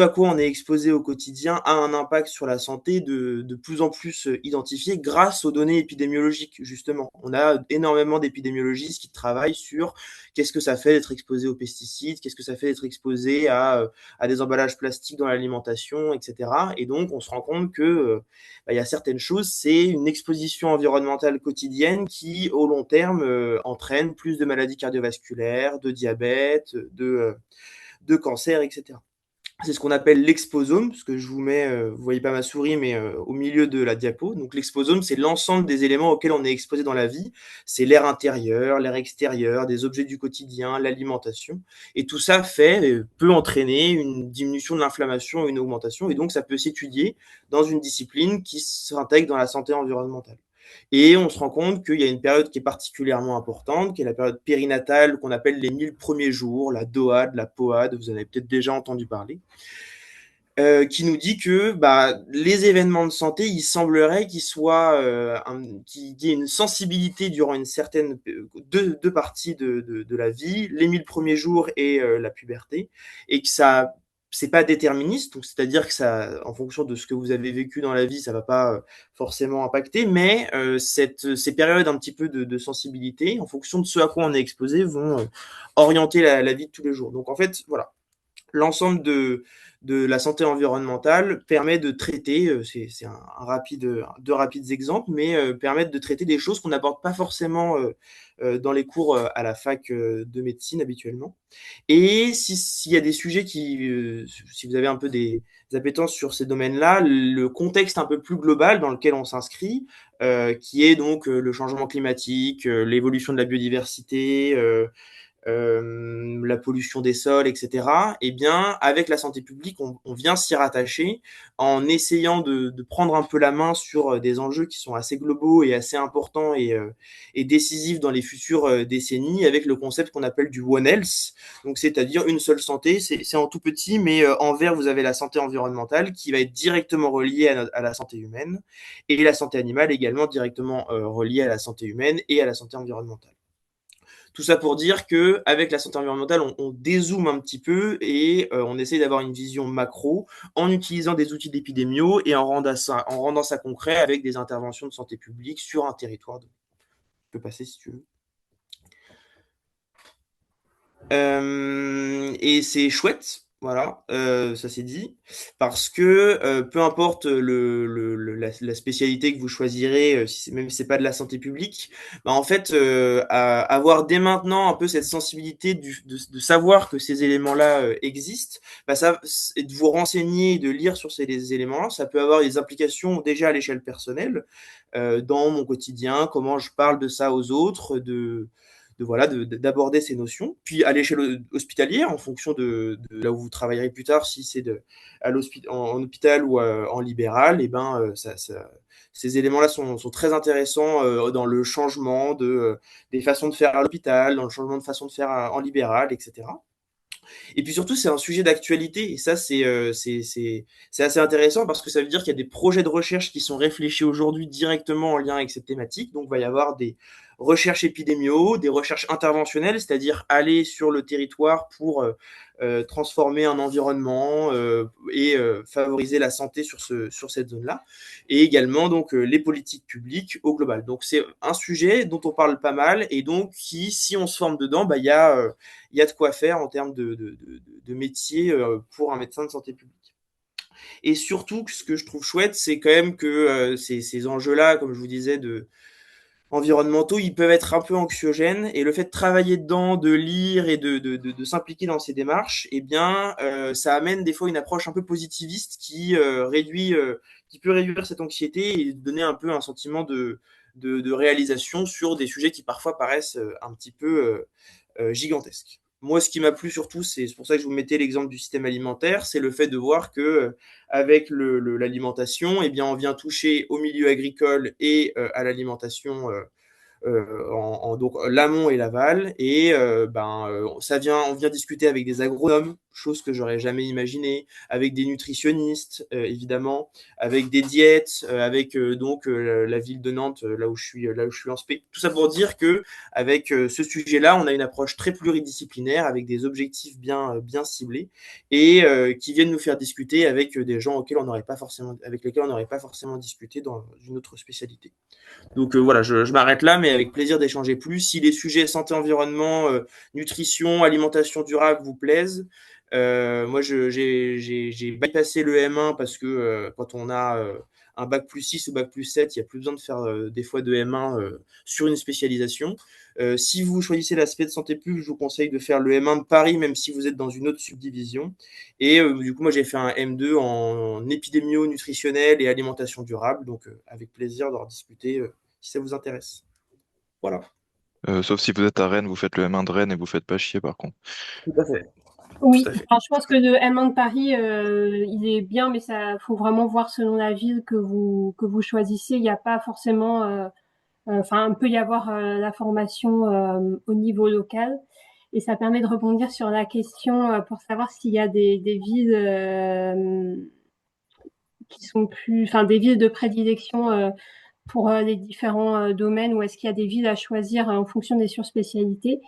à quoi on est exposé au quotidien a un impact sur la santé de plus en plus identifié grâce aux données épidémiologiques, justement. On a énormément d'épidémiologistes qui travaillent sur qu'est-ce que ça fait d'être exposé aux pesticides, qu'est-ce que ça fait d'être exposé à des emballages plastiques dans l'alimentation, etc. Et donc, on se rend compte que bah, il y a certaines choses, c'est une exposition environnementale quotidienne qui, au long terme, entraîne plus de maladies cardiovasculaires, de diabète, de cancer, etc. C'est ce qu'on appelle l'exposome, ce que je vous mets, vous voyez pas ma souris, mais au milieu de la diapo. Donc l'exposome, c'est l'ensemble des éléments auxquels on est exposé dans la vie. C'est l'air intérieur, l'air extérieur, des objets du quotidien, l'alimentation. Et tout ça peut entraîner une diminution de l'inflammation, une augmentation. Et donc ça peut s'étudier dans une discipline qui s'intègre dans la santé environnementale. Et on se rend compte qu'il y a une période qui est particulièrement importante, qui est la période périnatale qu'on appelle les 1000 premiers jours, la DOAD, la POAD, vous en avez peut-être déjà entendu parler, qui nous dit que les événements de santé, il semblerait qu'il y ait une sensibilité durant une certaine deux parties de la vie, les 1000 premiers jours et la puberté, et que ça c'est pas déterministe, donc c'est-à-dire que ça, en fonction de ce que vous avez vécu dans la vie, ça va pas forcément impacter, mais ces périodes un petit peu de sensibilité, en fonction de ce à quoi on est exposé, vont orienter la vie de tous les jours. Donc en fait, voilà, l'ensemble de la santé environnementale permet de traiter, c'est deux rapides exemples, mais permettent de traiter des choses qu'on n'aborde pas forcément dans les cours à la fac de médecine habituellement. Et s'il y a des sujets si vous avez un peu des appétences sur ces domaines-là, le contexte un peu plus global dans lequel on s'inscrit, qui est donc le changement climatique, l'évolution de la biodiversité, la pollution des sols, etc. Eh bien, avec la santé publique, on vient s'y rattacher en essayant de prendre un peu la main sur des enjeux qui sont assez globaux et assez importants et décisifs dans les futures décennies, avec le concept qu'on appelle du One Health, donc c'est-à-dire une seule santé. C'est en tout petit, mais en vert, vous avez la santé environnementale qui va être directement reliée à la santé humaine, et la santé animale également directement reliée à la santé humaine et à la santé environnementale. Tout ça pour dire que avec la santé environnementale, on dézoome un petit peu et on essaie d'avoir une vision macro en utilisant des outils d'épidémio et en rendant ça concret avec des interventions de santé publique sur un territoire. Tu peux passer si tu veux. Et c'est chouette, voilà, ça c'est dit, parce que peu importe la spécialité que vous choisirez, même si c'est pas de la santé publique, en fait, avoir dès maintenant un peu cette sensibilité de savoir que ces éléments-là existent, et de vous renseigner et de lire sur ces éléments-là, ça peut avoir des implications déjà à l'échelle personnelle, dans mon quotidien, comment je parle de ça aux autres, d'aborder ces notions. Puis à l'échelle hospitalière, en fonction de là où vous travaillerez plus tard, si c'est en hôpital ou en libéral, et ces éléments-là sont très intéressants dans le changement des façons de faire à l'hôpital, dans le changement de façon de faire en libéral, etc. Et puis surtout, c'est un sujet d'actualité. Et ça, c'est assez intéressant parce que ça veut dire qu'il y a des projets de recherche qui sont réfléchis aujourd'hui directement en lien avec cette thématique. Donc, il va y avoir des recherches épidémiaux, des recherches interventionnelles, c'est-à-dire aller sur le territoire pour transformer un environnement et favoriser la santé sur cette zone-là. Et également, donc, les politiques publiques au global. Donc, c'est un sujet dont on parle pas mal et donc qui, si on se forme dedans, il y a de quoi faire en termes de métier pour un médecin de santé publique. Et surtout, ce que je trouve chouette, c'est quand même que ces enjeux-là, comme je vous disais, environnementaux, ils peuvent être un peu anxiogènes, et le fait de travailler dedans, de lire et de s'impliquer dans ces démarches, eh bien, ça amène des fois une approche un peu positiviste qui peut réduire cette anxiété et donner un peu un sentiment de réalisation sur des sujets qui parfois paraissent un petit peu gigantesques. Moi, ce qui m'a plu surtout, c'est pour ça que je vous mettais l'exemple du système alimentaire, c'est le fait de voir que avec l'alimentation, eh bien, on vient toucher au milieu agricole et à l'alimentation donc l'amont et l'aval, et on vient discuter avec des agronomes, chose que j'aurais jamais imaginé, avec des nutritionnistes évidemment, avec des diètes, avec la ville de Nantes, là où je suis en spé. Tout ça pour dire que avec ce sujet-là, on a une approche très pluridisciplinaire avec des objectifs bien ciblés et qui viennent nous faire discuter avec des gens avec lesquels on n'aurait pas forcément discuté dans une autre spécialité. Donc voilà, je m'arrête là, mais avec plaisir d'échanger plus. Si les sujets santé, environnement, nutrition, alimentation durable vous plaisent, moi j'ai bypassé le M1 parce que quand on a un bac plus 6 ou bac plus 7, il n'y a plus besoin de faire des fois de M1 sur une spécialisation. Si vous choisissez l'aspect de santé publique, je vous conseille de faire le M1 de Paris, même si vous êtes dans une autre subdivision. Et du coup, moi j'ai fait un M2 en épidémio nutritionnelle et alimentation durable, donc avec plaisir d'en discuter si ça vous intéresse. Voilà. Sauf si vous êtes à Rennes, vous faites le M1 de Rennes et vous faites pas chier par contre. Tout à fait. Oui, Tout à fait. enfin, je pense que le M1 de Paris, il est bien, mais ça faut vraiment voir selon la ville que vous choisissez. Il n'y a pas forcément, enfin, il peut y avoir la formation au niveau local, et ça permet de rebondir sur la question pour savoir s'il y a des villes qui sont plus, enfin, des villes de prédilection pour les différents domaines ou est-ce qu'il y a des villes à choisir en fonction des surspécialités.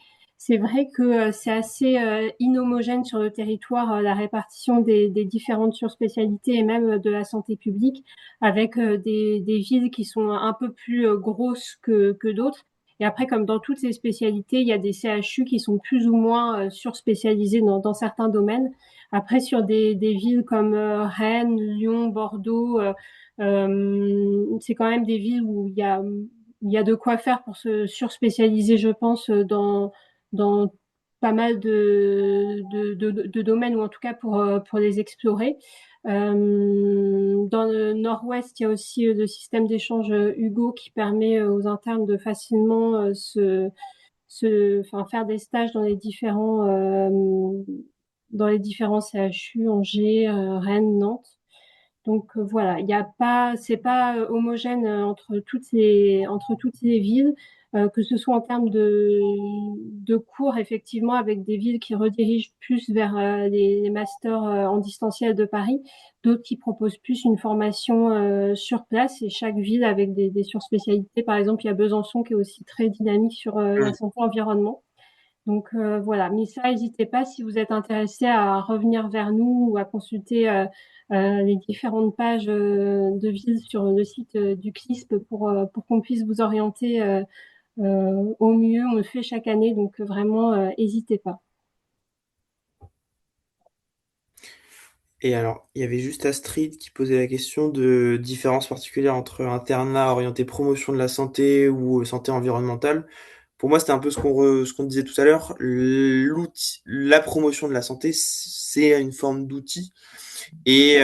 C'est vrai que c'est assez inhomogène sur le territoire la répartition des différentes surspécialités et même de la santé publique, avec des villes qui sont un peu plus grosses que d'autres. Et après, comme dans toutes les spécialités, il y a des CHU qui sont plus ou moins surspécialisés dans certains domaines. Après, sur des villes comme Rennes, Lyon, Bordeaux, c'est quand même des villes où il y a de quoi faire pour se surspécialiser, je pense, dans pas mal de domaines, ou en tout cas pour les explorer. Dans le nord-ouest, il y a aussi le système d'échange Hugo qui permet aux internes de facilement enfin, faire des stages dans les différents CHU, Angers, Rennes, Nantes. Donc voilà, il y a pas, c'est pas homogène entre toutes les villes, que ce soit en termes de cours effectivement avec des villes qui redirigent plus vers les masters en distanciel de Paris, d'autres qui proposent plus une formation sur place et chaque ville avec des surspécialités. Par exemple, il y a Besançon qui est aussi très dynamique sur la Mm. santé environnement. Donc voilà, mais ça, n'hésitez pas si vous êtes intéressé à revenir vers nous ou à consulter les différentes pages de ville sur le site du CLISP pour qu'on puisse vous orienter au mieux. On le fait chaque année, donc vraiment, n'hésitez pas. Et alors, il y avait juste Astrid qui posait la question de différence particulière entre internat orienté promotion de la santé ou santé environnementale. Pour moi, c'était un peu ce qu'on disait tout à l'heure. La promotion de la santé, c'est une forme d'outil. Et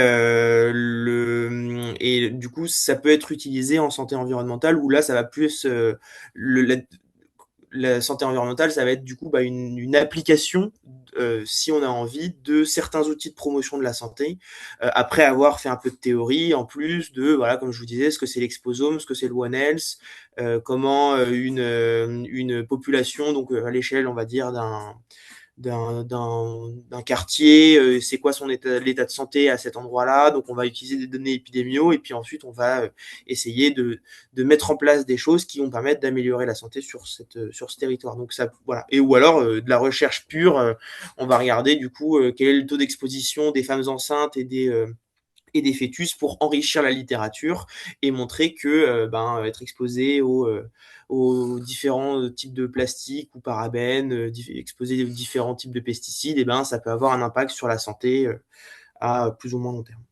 du coup, ça peut être utilisé en santé environnementale où là, ça va plus la santé environnementale, ça va être du coup une application, si on a envie, de certains outils de promotion de la santé, après avoir fait un peu de théorie, en plus de, voilà, comme je vous disais, ce que c'est l'exposome, ce que c'est le One Health, comment une population, donc à l'échelle, on va dire, d'un quartier, c'est quoi l'état de santé à cet endroit-là. Donc on va utiliser des données épidémiaux et puis ensuite on va essayer de mettre en place des choses qui vont permettre d'améliorer la santé sur ce territoire. Donc ça, voilà. Et ou alors de la recherche pure, on va regarder du coup quel est le taux d'exposition des femmes enceintes et des fœtus pour enrichir la littérature et montrer que être exposé aux différents types de plastique ou parabènes, exposé aux différents types de pesticides, et ben ça peut avoir un impact sur la santé à plus ou moins long terme.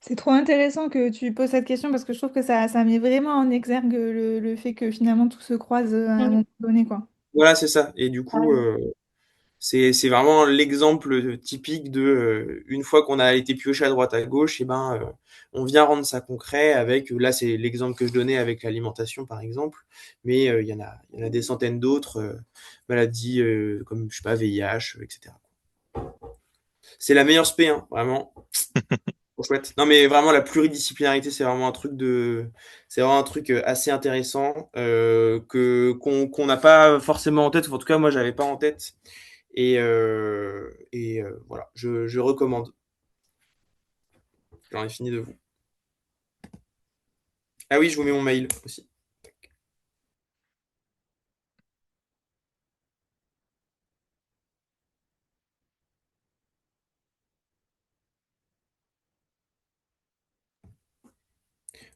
C'est trop intéressant que tu poses cette question parce que je trouve que ça met vraiment en exergue le fait que finalement tout se croise à un Mhm. moment donné, quoi. Voilà, c'est ça. Et du coup, Pareil. c'est vraiment l'exemple typique de une fois qu'on a été pioché à droite à gauche, et on vient rendre ça concret avec là c'est l'exemple que je donnais avec l'alimentation par exemple, mais il y en a des centaines d'autres maladies comme je sais pas VIH, etc. C'est la meilleure spé, hein, vraiment. Trop chouette. Non mais vraiment la pluridisciplinarité c'est vraiment un truc assez intéressant que qu'on n'a pas forcément en tête, ou en tout cas moi j'avais pas en tête. Voilà, je recommande. J'en ai fini de vous. Ah oui, je vous mets mon mail aussi.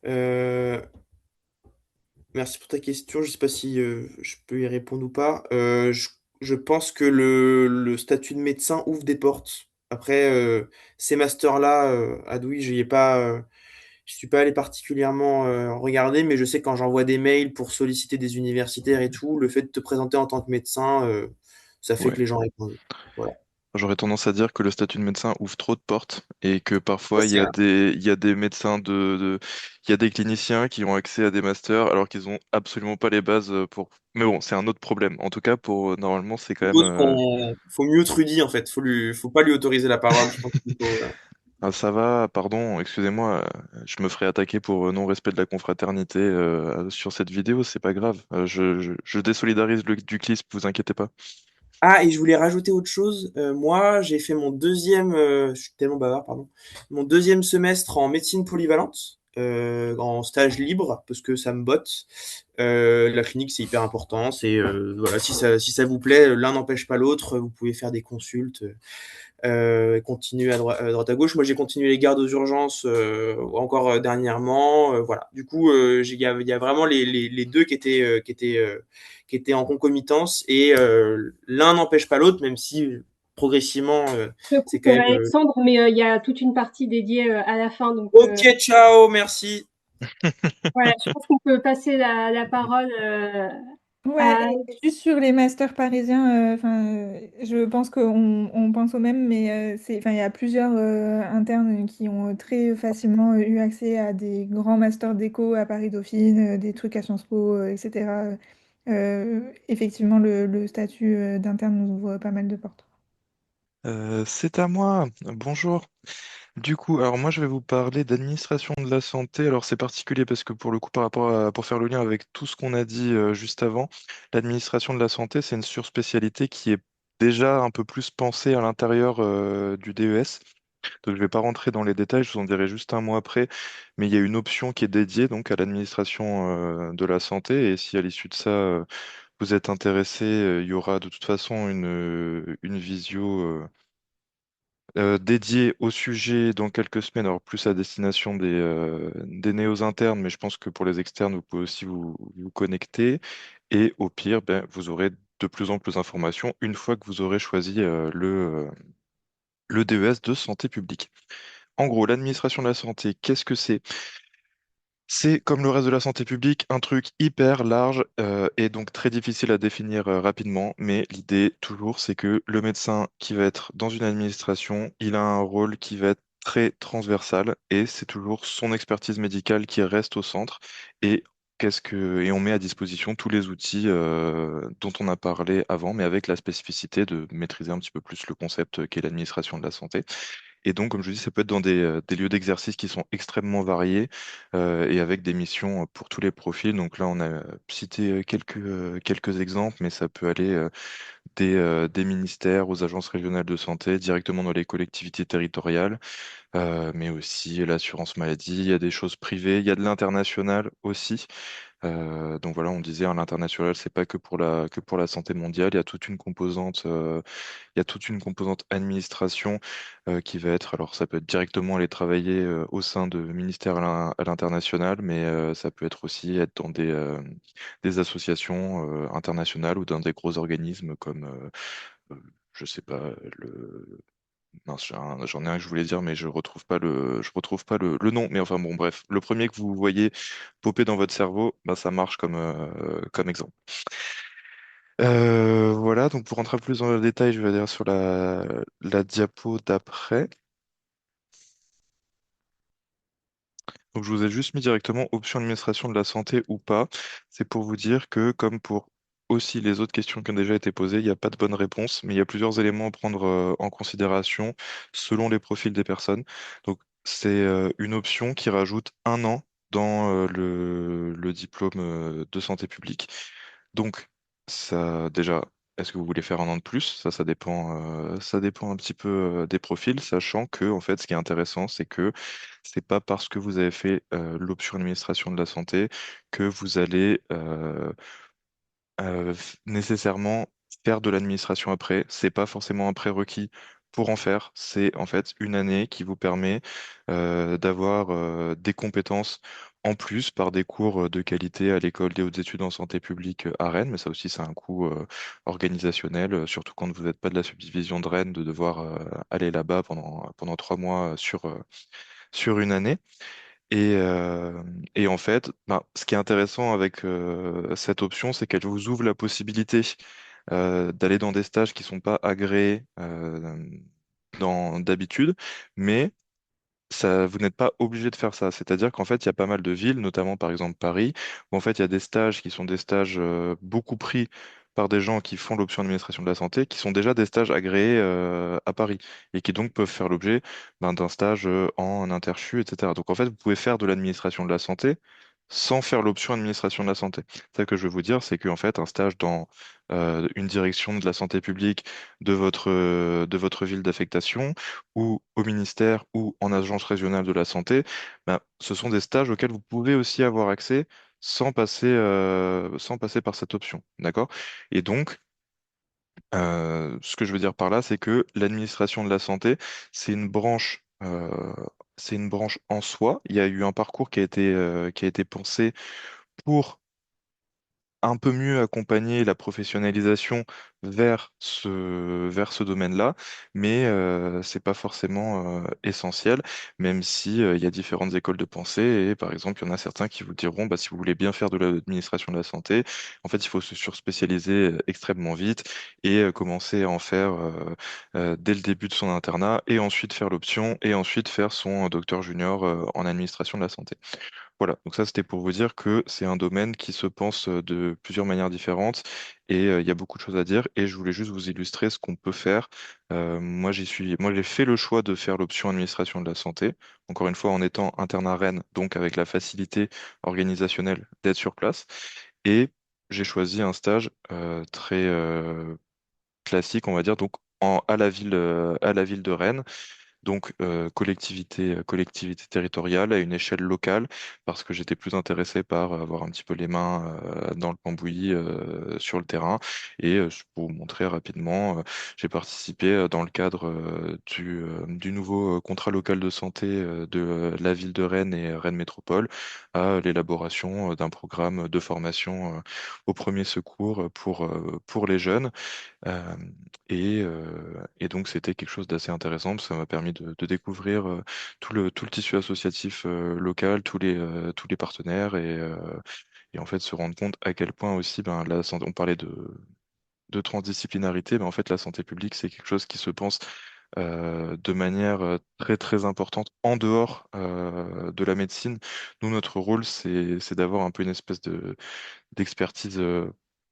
Euh, Merci pour ta question. Je sais pas si je peux y répondre ou pas. Je pense que le statut de médecin ouvre des portes. Après, ces masters-là, à Douai, je suis pas allé particulièrement regarder, mais je sais que quand j'envoie des mails pour solliciter des universitaires et tout, le fait de te présenter en tant que médecin, ça fait Ouais. que les gens répondent. Voilà. J'aurais tendance à dire que le statut de médecin ouvre trop de portes et que parfois C'est vrai. il y a des médecins il y a des cliniciens qui ont accès à des masters alors qu'ils ont absolument pas les bases pour. Mais bon, c'est un autre problème. En tout cas, pour normalement, c'est Je quand même. suppose qu'on faut mieux Trudy en fait. Faut pas lui autoriser la parole. Je pense qu'il faut. Ah, ça va, pardon, excusez-moi, je me ferai attaquer pour non-respect de la confraternité sur cette vidéo, c'est pas grave. Je désolidarise du CLISP, vous inquiétez pas. Ah, et je voulais rajouter autre chose. Moi, j'ai fait mon deuxième, je suis tellement bavard, pardon, mon deuxième semestre en médecine polyvalente, en stage libre, parce que ça me botte. La clinique, c'est hyper important. C'est voilà, si ça vous plaît, l'un n'empêche pas l'autre. Vous pouvez faire des consultes, continuer à droite à gauche. Moi, j'ai continué les gardes aux urgences encore dernièrement. Voilà. Du coup, il y a vraiment les deux qui étaient en concomitance et l'un n'empêche pas l'autre, même si progressivement, Je c'est coupe quand même. Alexandre, mais il y a toute une partie dédiée à la fin. Donc Ok, ciao, merci. voilà, je pense qu'on peut passer la parole Ouais, à... et juste sur les masters parisiens, je pense on pense au même, mais il y a plusieurs internes qui ont très facilement eu accès à des grands masters d'éco à Paris Dauphine, des trucs à Sciences Po, etc. Effectivement, le statut d'interne nous ouvre pas mal de portes. C'est à moi, bonjour. Du coup, alors moi je vais vous parler d'administration de la santé. Alors c'est particulier parce que pour le coup, pour faire le lien avec tout ce qu'on a dit juste avant, l'administration de la santé, c'est une surspécialité qui est déjà un peu plus pensée à l'intérieur du DES. Donc je vais pas rentrer dans les détails, je vous en dirai juste un mot après, mais il y a une option qui est dédiée donc à l'administration de la santé. Et si à l'issue de ça, vous êtes intéressé, il y aura de toute façon une visio. Dédié au sujet dans quelques semaines, alors plus à destination des néos-internes, mais je pense que pour les externes, vous pouvez aussi vous connecter. Et au pire, ben, vous aurez de plus en plus d'informations une fois que vous aurez choisi le DES de santé publique. En gros, l'administration de la santé, qu'est-ce que c'est? C'est comme le reste de la santé publique, un truc hyper large et donc très difficile à définir rapidement. Mais l'idée, toujours, c'est que le médecin qui va être dans une administration, il a un rôle qui va être très transversal et c'est toujours son expertise médicale qui reste au centre. Et et on met à disposition tous les outils dont on a parlé avant, mais avec la spécificité de maîtriser un petit peu plus le concept qu'est l'administration de la santé. Et donc, comme je dis, ça peut être dans des lieux d'exercice qui sont extrêmement variés et avec des missions pour tous les profils. Donc là, on a cité quelques exemples, mais ça peut aller des ministères aux agences régionales de santé, directement dans les collectivités territoriales, mais aussi l'assurance maladie. Il y a des choses privées, il y a de l'international aussi. Donc voilà, on disait à l'international, c'est pas que pour la santé mondiale, il y a toute une composante, il y a toute une composante administration qui va être, alors ça peut être directement aller travailler au sein de ministères à l'international, mais ça peut être aussi être dans des associations internationales ou dans des gros organismes comme, je sais pas, mince, j'en ai un que je voulais dire, mais je retrouve pas le nom. Mais enfin bon, bref, le premier que vous voyez popper dans votre cerveau, bah, ça marche comme exemple. Voilà, donc pour rentrer plus dans le détail, je vais dire sur la diapo d'après. Donc je vous ai juste mis directement option administration de la santé ou pas. C'est pour vous dire que comme pour aussi les autres questions qui ont déjà été posées, il n'y a pas de bonne réponse, mais il y a plusieurs éléments à prendre en considération selon les profils des personnes. Donc c'est une option qui rajoute un an dans le diplôme de santé publique. Donc ça déjà, est-ce que vous voulez faire un an de plus? Ça dépend un petit peu des profils, sachant que en fait, ce qui est intéressant, c'est que c'est pas parce que vous avez fait l'option administration de la santé que vous allez nécessairement faire de l'administration après. C'est pas forcément un prérequis pour en faire. C'est en fait une année qui vous permet d'avoir des compétences en plus par des cours de qualité à l'école des hautes études en santé publique à Rennes. Mais ça aussi, c'est un coût organisationnel, surtout quand vous n'êtes pas de la subdivision de Rennes, de devoir aller là-bas pendant 3 mois sur une année. Et, euh, et en fait, ben, ce qui est intéressant avec cette option, c'est qu'elle vous ouvre la possibilité d'aller dans des stages qui sont pas agréés d'habitude, mais vous n'êtes pas obligé de faire ça. C'est-à-dire qu'en fait, il y a pas mal de villes, notamment par exemple Paris, où en fait, il y a des stages qui sont des stages beaucoup pris par des gens qui font l'option administration de la santé, qui sont déjà des stages agréés à Paris et qui donc peuvent faire l'objet d'un stage en interchu, etc. Donc en fait, vous pouvez faire de l'administration de la santé sans faire l'option administration de la santé. Ça que je veux vous dire, c'est qu'en fait, un stage dans une direction de la santé publique de votre ville d'affectation, ou au ministère ou en agence régionale de la santé, ben, ce sont des stages auxquels vous pouvez aussi avoir accès sans passer par cette option. D'accord? Et donc, ce que je veux dire par là, c'est que l'administration de la santé, c'est une branche. C'est une branche en soi. Il y a eu un parcours qui a été pensé pour un peu mieux accompagner la professionnalisation vers ce domaine-là, mais c'est pas forcément essentiel, même si il y a différentes écoles de pensée et par exemple il y en a certains qui vous diront bah, si vous voulez bien faire de l'administration de la santé, en fait il faut se surspécialiser extrêmement vite et commencer à en faire dès le début de son internat et ensuite faire l'option et ensuite faire son docteur junior en administration de la santé. Voilà, donc ça c'était pour vous dire que c'est un domaine qui se pense de plusieurs manières différentes et il y a beaucoup de choses à dire et je voulais juste vous illustrer ce qu'on peut faire. Moi j'ai fait le choix de faire l'option administration de la santé, encore une fois en étant interne à Rennes, donc avec la facilité organisationnelle d'être sur place et j'ai choisi un stage très classique, on va dire, donc à la ville de Rennes donc collectivité territoriale à une échelle locale, parce que j'étais plus intéressé par avoir un petit peu les mains dans le cambouis sur le terrain. Et pour vous montrer rapidement, j'ai participé dans le cadre du nouveau contrat local de santé de la ville de Rennes et Rennes Métropole à l'élaboration d'un programme de formation au premier secours pour les jeunes. Euh, et donc c'était quelque chose d'assez intéressant, parce que ça m'a permis de découvrir tout le tissu associatif local, tous les partenaires, et en fait se rendre compte à quel point aussi ben, la santé, on parlait de transdisciplinarité, mais en fait la santé publique c'est quelque chose qui se pense de manière très très importante en dehors de la médecine. Nous, notre rôle, c'est d'avoir un peu une espèce d'expertise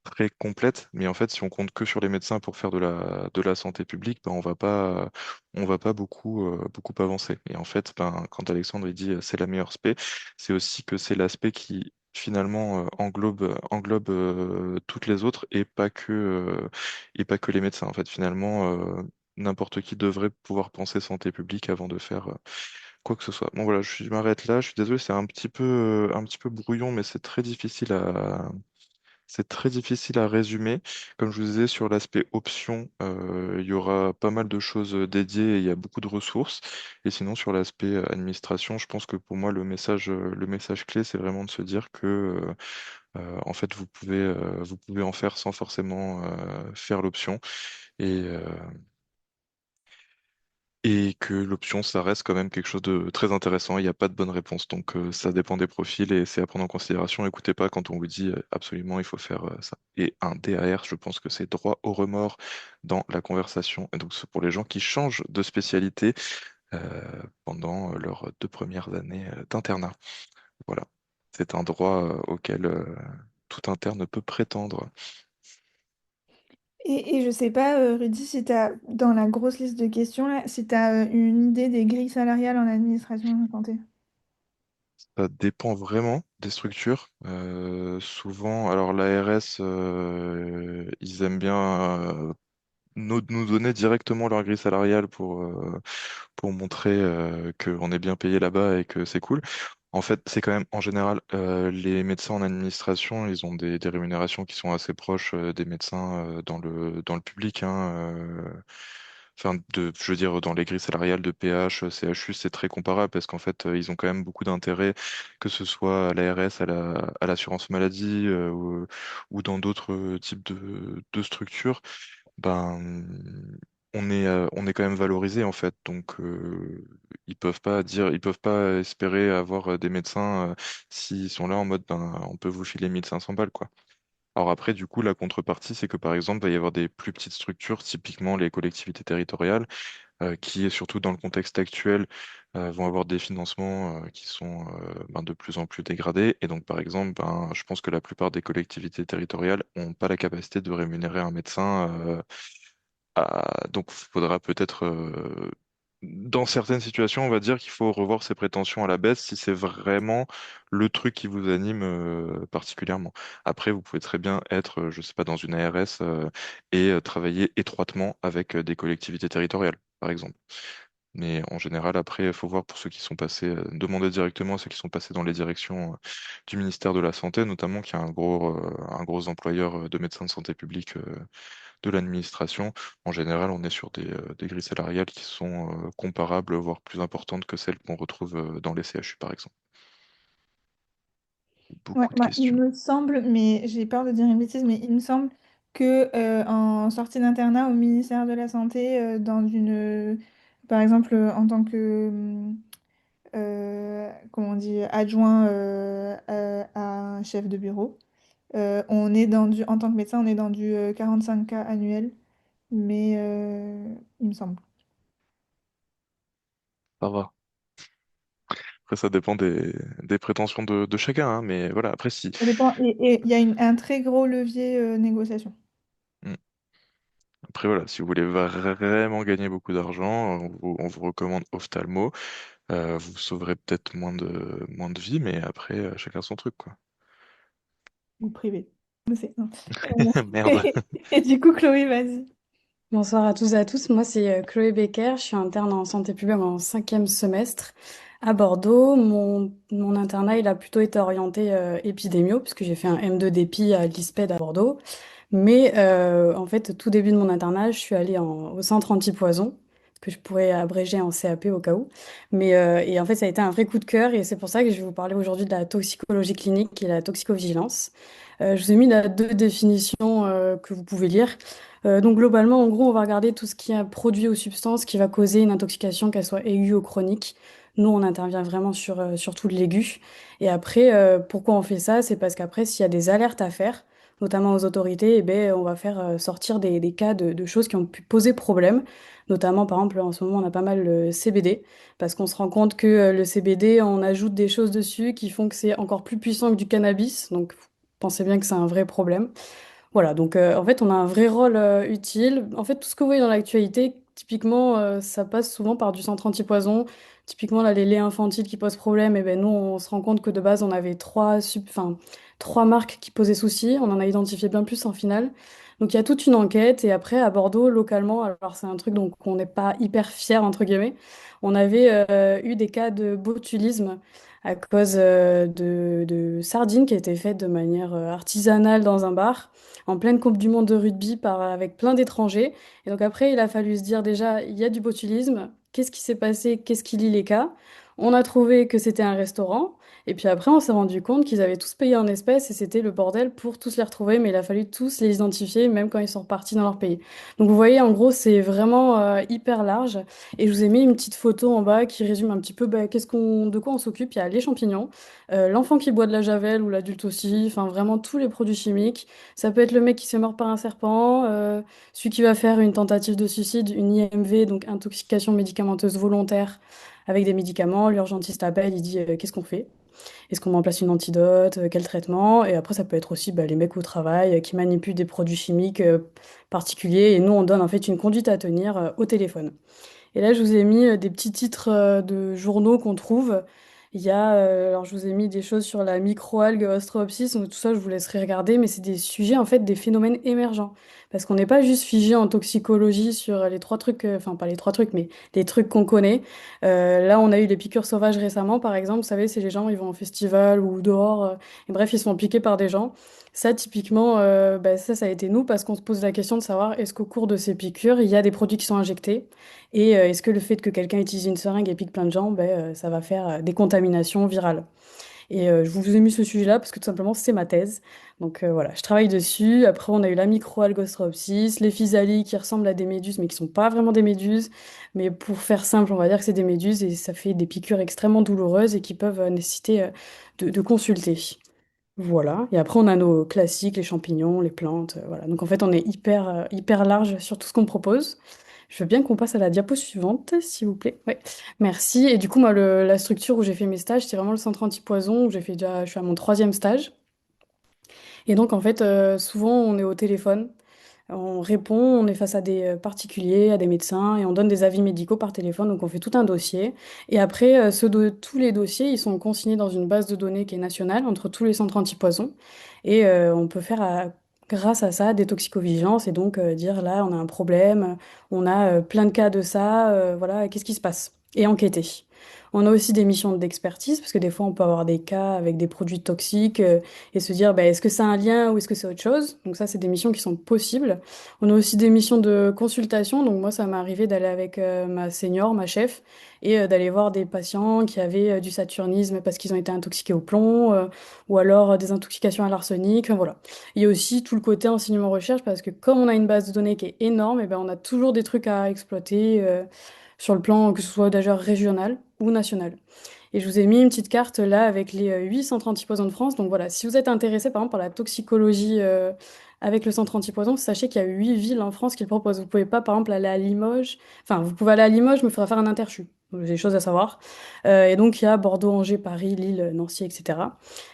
très complète, mais en fait, si on compte que sur les médecins pour faire de la santé publique, ben, on va pas beaucoup avancer. Et en fait, ben, quand Alexandre il dit c'est la meilleure spé, c'est aussi que c'est l'aspect qui finalement englobe toutes les autres et pas que les médecins. En fait, finalement, n'importe qui devrait pouvoir penser santé publique avant de faire quoi que ce soit. Bon voilà, je m'arrête là. Je suis désolé, c'est un petit peu brouillon, mais c'est très difficile à résumer. Comme je vous disais, sur l'aspect option, il y aura pas mal de choses dédiées et il y a beaucoup de ressources. Et sinon, sur l'aspect administration, je pense que pour moi, le message clé, c'est vraiment de se dire que, en fait, vous pouvez en faire sans forcément faire l'option. Et, euh, et que l'option, ça reste quand même quelque chose de très intéressant. Il n'y a pas de bonne réponse, donc ça dépend des profils et c'est à prendre en considération. Écoutez pas quand on vous dit absolument il faut faire ça. Et un DAR, je pense que c'est droit au remords dans la conversation. Et donc c'est pour les gens qui changent de spécialité pendant leurs 2 premières années d'internat. Voilà, c'est un droit auquel tout interne peut prétendre. Et je sais pas, Rudy, si tu as, dans la grosse liste de questions, là, si tu as une idée des grilles salariales en administration de la santé. Ça dépend vraiment des structures. Souvent, alors l'ARS, ils aiment bien nous donner directement leur grille salariale pour montrer qu'on est bien payé là-bas et que c'est cool. En fait, c'est quand même, en général, les médecins en administration, ils ont des rémunérations qui sont assez proches des médecins dans le public, hein, enfin, je veux dire, dans les grilles salariales de PH, CHU, c'est très comparable parce qu'en fait, ils ont quand même beaucoup d'intérêt, que ce soit à l'ARS, à l'assurance maladie ou dans d'autres types de structures. Ben, on est quand même valorisé en fait, donc ils peuvent pas espérer avoir des médecins s'ils sont là en mode, ben, on peut vous filer 1500 balles quoi. Alors après, du coup, la contrepartie, c'est que par exemple, il va y avoir des plus petites structures, typiquement les collectivités territoriales, qui, surtout dans le contexte actuel, vont avoir des financements qui sont ben, de plus en plus dégradés. Et donc, par exemple, ben, je pense que la plupart des collectivités territoriales n'ont pas la capacité de rémunérer un médecin. Donc, il faudra peut-être, dans certaines situations, on va dire qu'il faut revoir ses prétentions à la baisse si c'est vraiment le truc qui vous anime particulièrement. Après, vous pouvez très bien être, je sais pas, dans une ARS et travailler étroitement avec des collectivités territoriales, par exemple. Mais en général, après, il faut voir pour ceux qui sont passés, demander directement à ceux qui sont passés dans les directions du ministère de la Santé, notamment, qui est un gros employeur de médecins de santé publique de l'administration. En général, on est sur des grilles salariales qui sont comparables, voire plus importantes que celles qu'on retrouve dans les CHU, par exemple. Ouais, Beaucoup de bah, il questions. me semble, mais j'ai peur de dire une bêtise, mais il me semble que en sortie d'internat au ministère de la Santé, par exemple, en tant que, comment on dit, adjoint à un chef de bureau, en tant que médecin, on est dans du 45K annuel, mais il me semble. Ça va. Après, ça dépend des prétentions de chacun, hein, mais voilà, après, si. Ça dépend, et il y a un très gros levier négociation. Hmm. Après, voilà, si vous voulez vraiment gagner beaucoup d'argent, on vous recommande Ophthalmo. Vous sauverez peut-être moins de vie, mais après, chacun son truc, quoi. Ou privé. Je sais, non. Merde. Et du coup, Chloé, vas-y. Bonsoir à tous et à tous. Moi, c'est Chloé Becker. Je suis interne en santé publique en cinquième semestre à Bordeaux. Mon internat, il a plutôt été orienté épidémio, puisque j'ai fait un M2 d'épi à l'ISPED à Bordeaux. Mais en fait, tout début de mon internat, je suis allée au centre antipoison, que je pourrais abréger en CAP au cas où. Et en fait, ça a été un vrai coup de cœur et c'est pour ça que je vais vous parler aujourd'hui de la toxicologie clinique et la toxicovigilance. Je vous ai mis là deux définitions que vous pouvez lire. Donc globalement, en gros, on va regarder tout ce qui est produit ou substance qui va causer une intoxication, qu'elle soit aiguë ou chronique. Nous, on intervient vraiment sur tout l'aigu. Et après, pourquoi on fait ça? C'est parce qu'après, s'il y a des alertes à faire, notamment aux autorités, eh ben, on va faire sortir des cas de choses qui ont pu poser problème. Notamment, par exemple, en ce moment, on a pas mal le CBD, parce qu'on se rend compte que le CBD, on ajoute des choses dessus qui font que c'est encore plus puissant que du cannabis. Donc, pensez bien que c'est un vrai problème. Voilà, donc en fait, on a un vrai rôle utile. En fait, tout ce que vous voyez dans l'actualité, typiquement, ça passe souvent par du centre antipoison. Typiquement, là, les laits infantiles qui posent problème, et ben nous, on se rend compte que de base, on avait trois marques qui posaient souci. On en a identifié bien plus en finale. Donc, il y a toute une enquête. Et après, à Bordeaux, localement, alors c'est un truc dont on n'est pas hyper fier, entre guillemets, on avait eu des cas de botulisme à cause de sardines qui étaient faites de manière artisanale dans un bar en pleine Coupe du Monde de rugby avec plein d'étrangers. Et donc après, il a fallu se dire déjà, il y a du botulisme, qu'est-ce qui s'est passé, qu'est-ce qui lie les cas? On a trouvé que c'était un restaurant. Et puis après, on s'est rendu compte qu'ils avaient tous payé en espèces et c'était le bordel pour tous les retrouver, mais il a fallu tous les identifier, même quand ils sont repartis dans leur pays. Donc vous voyez, en gros, c'est vraiment hyper large. Et je vous ai mis une petite photo en bas qui résume un petit peu bah, de quoi on s'occupe. Il y a les champignons, l'enfant qui boit de la javel ou l'adulte aussi, enfin vraiment tous les produits chimiques. Ça peut être le mec qui s'est mort par un serpent, celui qui va faire une tentative de suicide, une IMV, donc intoxication médicamenteuse volontaire avec des médicaments. L'urgentiste appelle, il dit qu'est-ce qu'on fait? Est-ce qu'on met en place une antidote? Quel traitement? Et après, ça peut être aussi bah, les mecs au travail qui manipulent des produits chimiques particuliers. Et nous, on donne en fait une conduite à tenir au téléphone. Et là, je vous ai mis des petits titres de journaux qu'on trouve. Il y a, alors je vous ai mis des choses sur la microalgue Ostreopsis, donc tout ça, je vous laisserai regarder, mais c'est des sujets, en fait, des phénomènes émergents. Parce qu'on n'est pas juste figé en toxicologie sur les trois trucs, enfin pas les trois trucs, mais les trucs qu'on connaît. Là, on a eu les piqûres sauvages récemment, par exemple, vous savez, c'est les gens, ils vont en festival ou dehors, et bref, ils sont piqués par des gens. Ça, typiquement, bah, ça a été nous, parce qu'on se pose la question de savoir est-ce qu'au cours de ces piqûres, il y a des produits qui sont injectés? Et est-ce que le fait que quelqu'un utilise une seringue et pique plein de gens, ben, ça va faire des contaminations virales? Et je vous ai mis ce sujet-là parce que tout simplement, c'est ma thèse. Donc voilà, je travaille dessus. Après, on a eu la microalgostropsis, les physalies qui ressemblent à des méduses, mais qui sont pas vraiment des méduses. Mais pour faire simple, on va dire que c'est des méduses et ça fait des piqûres extrêmement douloureuses et qui peuvent nécessiter de consulter. Voilà. Et après, on a nos classiques, les champignons, les plantes. Voilà. Donc en fait, on est hyper large sur tout ce qu'on propose. Je veux bien qu'on passe à la diapo suivante, s'il vous plaît. Ouais. Merci. Et du coup, moi, la structure où j'ai fait mes stages, c'est vraiment le centre antipoison où je suis à mon troisième stage. Et donc, en fait, souvent, on est au téléphone. On répond, on est face à des particuliers, à des médecins, et on donne des avis médicaux par téléphone. Donc, on fait tout un dossier. Et après, tous les dossiers, ils sont consignés dans une base de données qui est nationale entre tous les centres antipoison. Et on peut faire, grâce à ça, des toxicovigilances et donc dire là, on a un problème, on a plein de cas de ça, voilà, qu'est-ce qui se passe? Et enquêter. On a aussi des missions d'expertise, parce que des fois, on peut avoir des cas avec des produits toxiques et se dire, bah, est-ce que c'est un lien ou est-ce que c'est autre chose? Donc ça, c'est des missions qui sont possibles. On a aussi des missions de consultation. Donc moi, ça m'est arrivé d'aller avec ma senior, ma chef, et d'aller voir des patients qui avaient du saturnisme parce qu'ils ont été intoxiqués au plomb, ou alors des intoxications à l'arsenic. Enfin, voilà. Il y a aussi tout le côté enseignement-recherche, parce que comme on a une base de données qui est énorme, et ben, on a toujours des trucs à exploiter sur le plan que ce soit d'ailleurs régional ou national. Et je vous ai mis une petite carte là avec les 8 centres antipoison de France. Donc voilà, si vous êtes intéressé par exemple par la toxicologie avec le centre antipoison, sachez qu'il y a 8 villes en France qui le proposent. Vous pouvez pas par exemple aller à Limoges. Enfin, vous pouvez aller à Limoges, mais il faudra faire un interchu. Donc, j'ai des choses à savoir. Et donc il y a Bordeaux, Angers, Paris, Lille, Nancy, etc.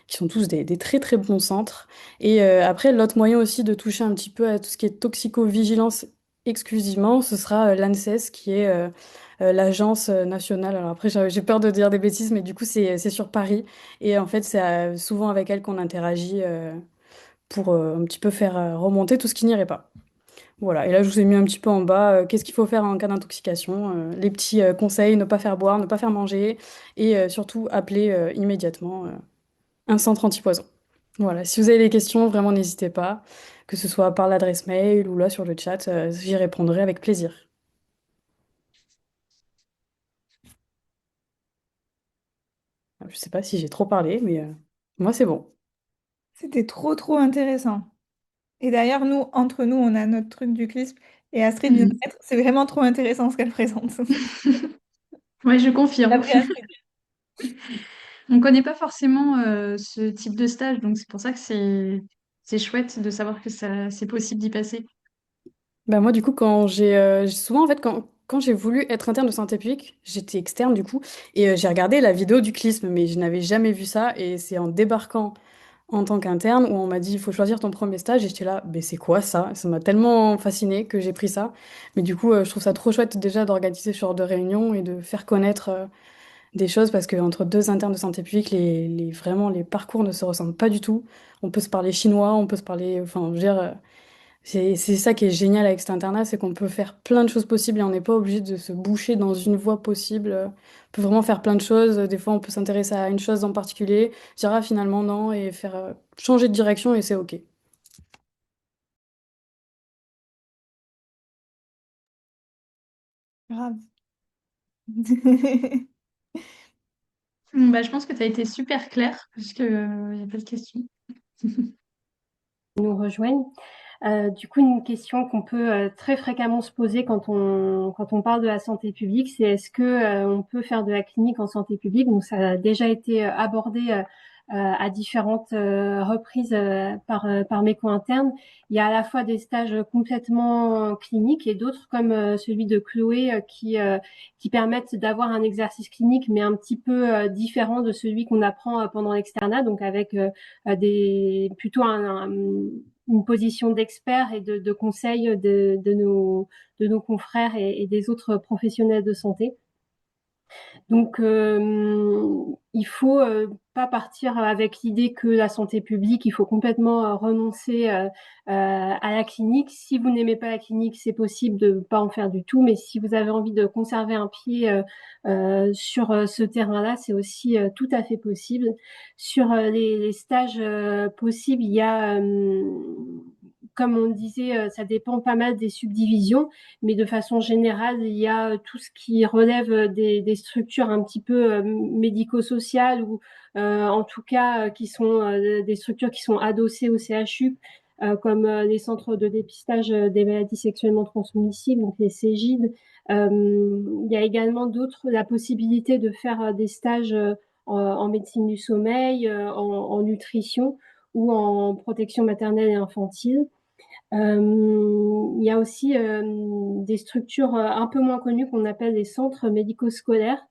qui sont tous des très très bons centres. Et après, l'autre moyen aussi de toucher un petit peu à tout ce qui est toxicovigilance exclusivement, ce sera l'ANSES qui est l'agence nationale. Alors après, j'ai peur de dire des bêtises, mais du coup, c'est sur Paris. Et en fait, c'est souvent avec elle qu'on interagit pour un petit peu faire remonter tout ce qui n'irait pas. Voilà. Et là, je vous ai mis un petit peu en bas, qu'est-ce qu'il faut faire en cas d'intoxication, les petits conseils, ne pas faire boire, ne pas faire manger, et surtout appeler immédiatement un centre antipoison. Voilà. Si vous avez des questions, vraiment, n'hésitez pas, que ce soit par l'adresse mail ou là sur le chat, j'y répondrai avec plaisir. Je sais pas si j'ai trop parlé, mais moi, c'est bon. C'était trop intéressant. Et d'ailleurs, nous, entre nous, on a notre truc du CLISP et Astrid vient de Mhm. mettre. C'est vraiment trop intéressant ce qu'elle présente. Ouais, je confirme. D'après Astrid. On connaît pas forcément ce type de stage, donc c'est pour ça que c'est chouette de savoir que ça c'est possible d'y passer. Bah moi, du coup, souvent, en fait, quand j'ai voulu être interne de santé publique, j'étais externe, du coup, et j'ai regardé la vidéo du CLISM, mais je n'avais jamais vu ça, et c'est en débarquant en tant qu'interne où on m'a dit, il faut choisir ton premier stage, et j'étais là, mais c'est quoi ça? Ça m'a tellement fascinée que j'ai pris ça. Mais du coup, je trouve ça trop chouette déjà d'organiser ce genre de réunion et de faire connaître des choses, parce qu'entre deux internes de santé publique, vraiment, les parcours ne se ressemblent pas du tout. On peut se parler chinois, on peut se parler, enfin, je veux dire, c'est ça qui est génial avec cet internat, c'est qu'on peut faire plein de choses possibles et on n'est pas obligé de se boucher dans une voie possible. On peut vraiment faire plein de choses. Des fois, on peut s'intéresser à une chose en particulier, dire ah, finalement non, et faire changer de direction et c'est OK. Grave. Bah, je pense que tu as été super clair, parce que y a pas de questions. Nous rejoignent. Du coup, une question qu'on peut très fréquemment se poser quand on parle de la santé publique, c'est est-ce que on peut faire de la clinique en santé publique? Donc, ça a déjà été abordé à différentes reprises par mes co-internes. Il y a à la fois des stages complètement cliniques et d'autres comme celui de Chloé qui permettent d'avoir un exercice clinique mais un petit peu différent de celui qu'on apprend pendant l'externat, donc avec des plutôt une position d'expert et de conseil de nos confrères et des autres professionnels de santé. Donc, il faut pas partir avec l'idée que la santé publique, il faut complètement renoncer à la clinique. Si vous n'aimez pas la clinique, c'est possible de pas en faire du tout, mais si vous avez envie de conserver un pied sur ce terrain-là, c'est aussi tout à fait possible. Sur les stages possibles, il y a, comme on disait, ça dépend pas mal des subdivisions. Mais de façon générale, il y a tout ce qui relève des structures un petit peu médico-sociales ou en tout cas qui sont des structures qui sont adossées au CHU, comme les centres de dépistage des maladies sexuellement transmissibles, donc les CEGID. Il y a également la possibilité de faire des stages en médecine du sommeil, en nutrition ou en protection maternelle et infantile. Il y a aussi des structures un peu moins connues qu'on appelle les centres médico-scolaires,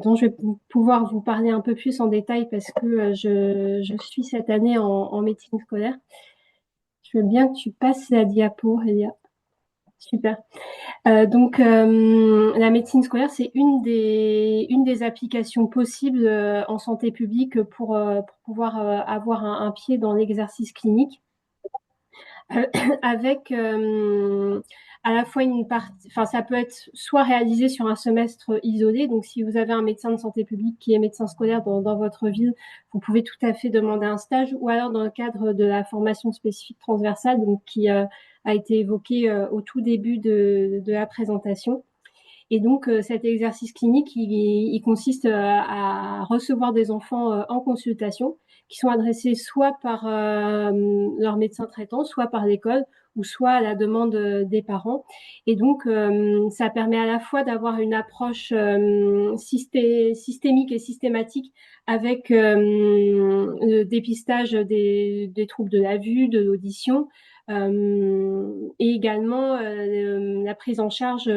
dont je vais pouvoir vous parler un peu plus en détail parce que je suis cette année en médecine scolaire. Je veux bien que tu passes la diapo, Elia. Super. La médecine scolaire, c'est une des applications possibles en santé publique pour pouvoir avoir un pied dans l'exercice clinique. Avec à la fois une partie, enfin ça peut être soit réalisé sur un semestre isolé, donc si vous avez un médecin de santé publique qui est médecin scolaire dans votre ville, vous pouvez tout à fait demander un stage, ou alors dans le cadre de la formation spécifique transversale, donc qui a été évoquée au tout début de la présentation. Et donc, cet exercice clinique, il consiste à recevoir des enfants en consultation qui sont adressés soit par leur médecin traitant, soit par l'école, ou soit à la demande des parents. Et donc, ça permet à la fois d'avoir une approche systémique et systématique avec le dépistage des troubles de la vue, de l'audition, et également la prise en charge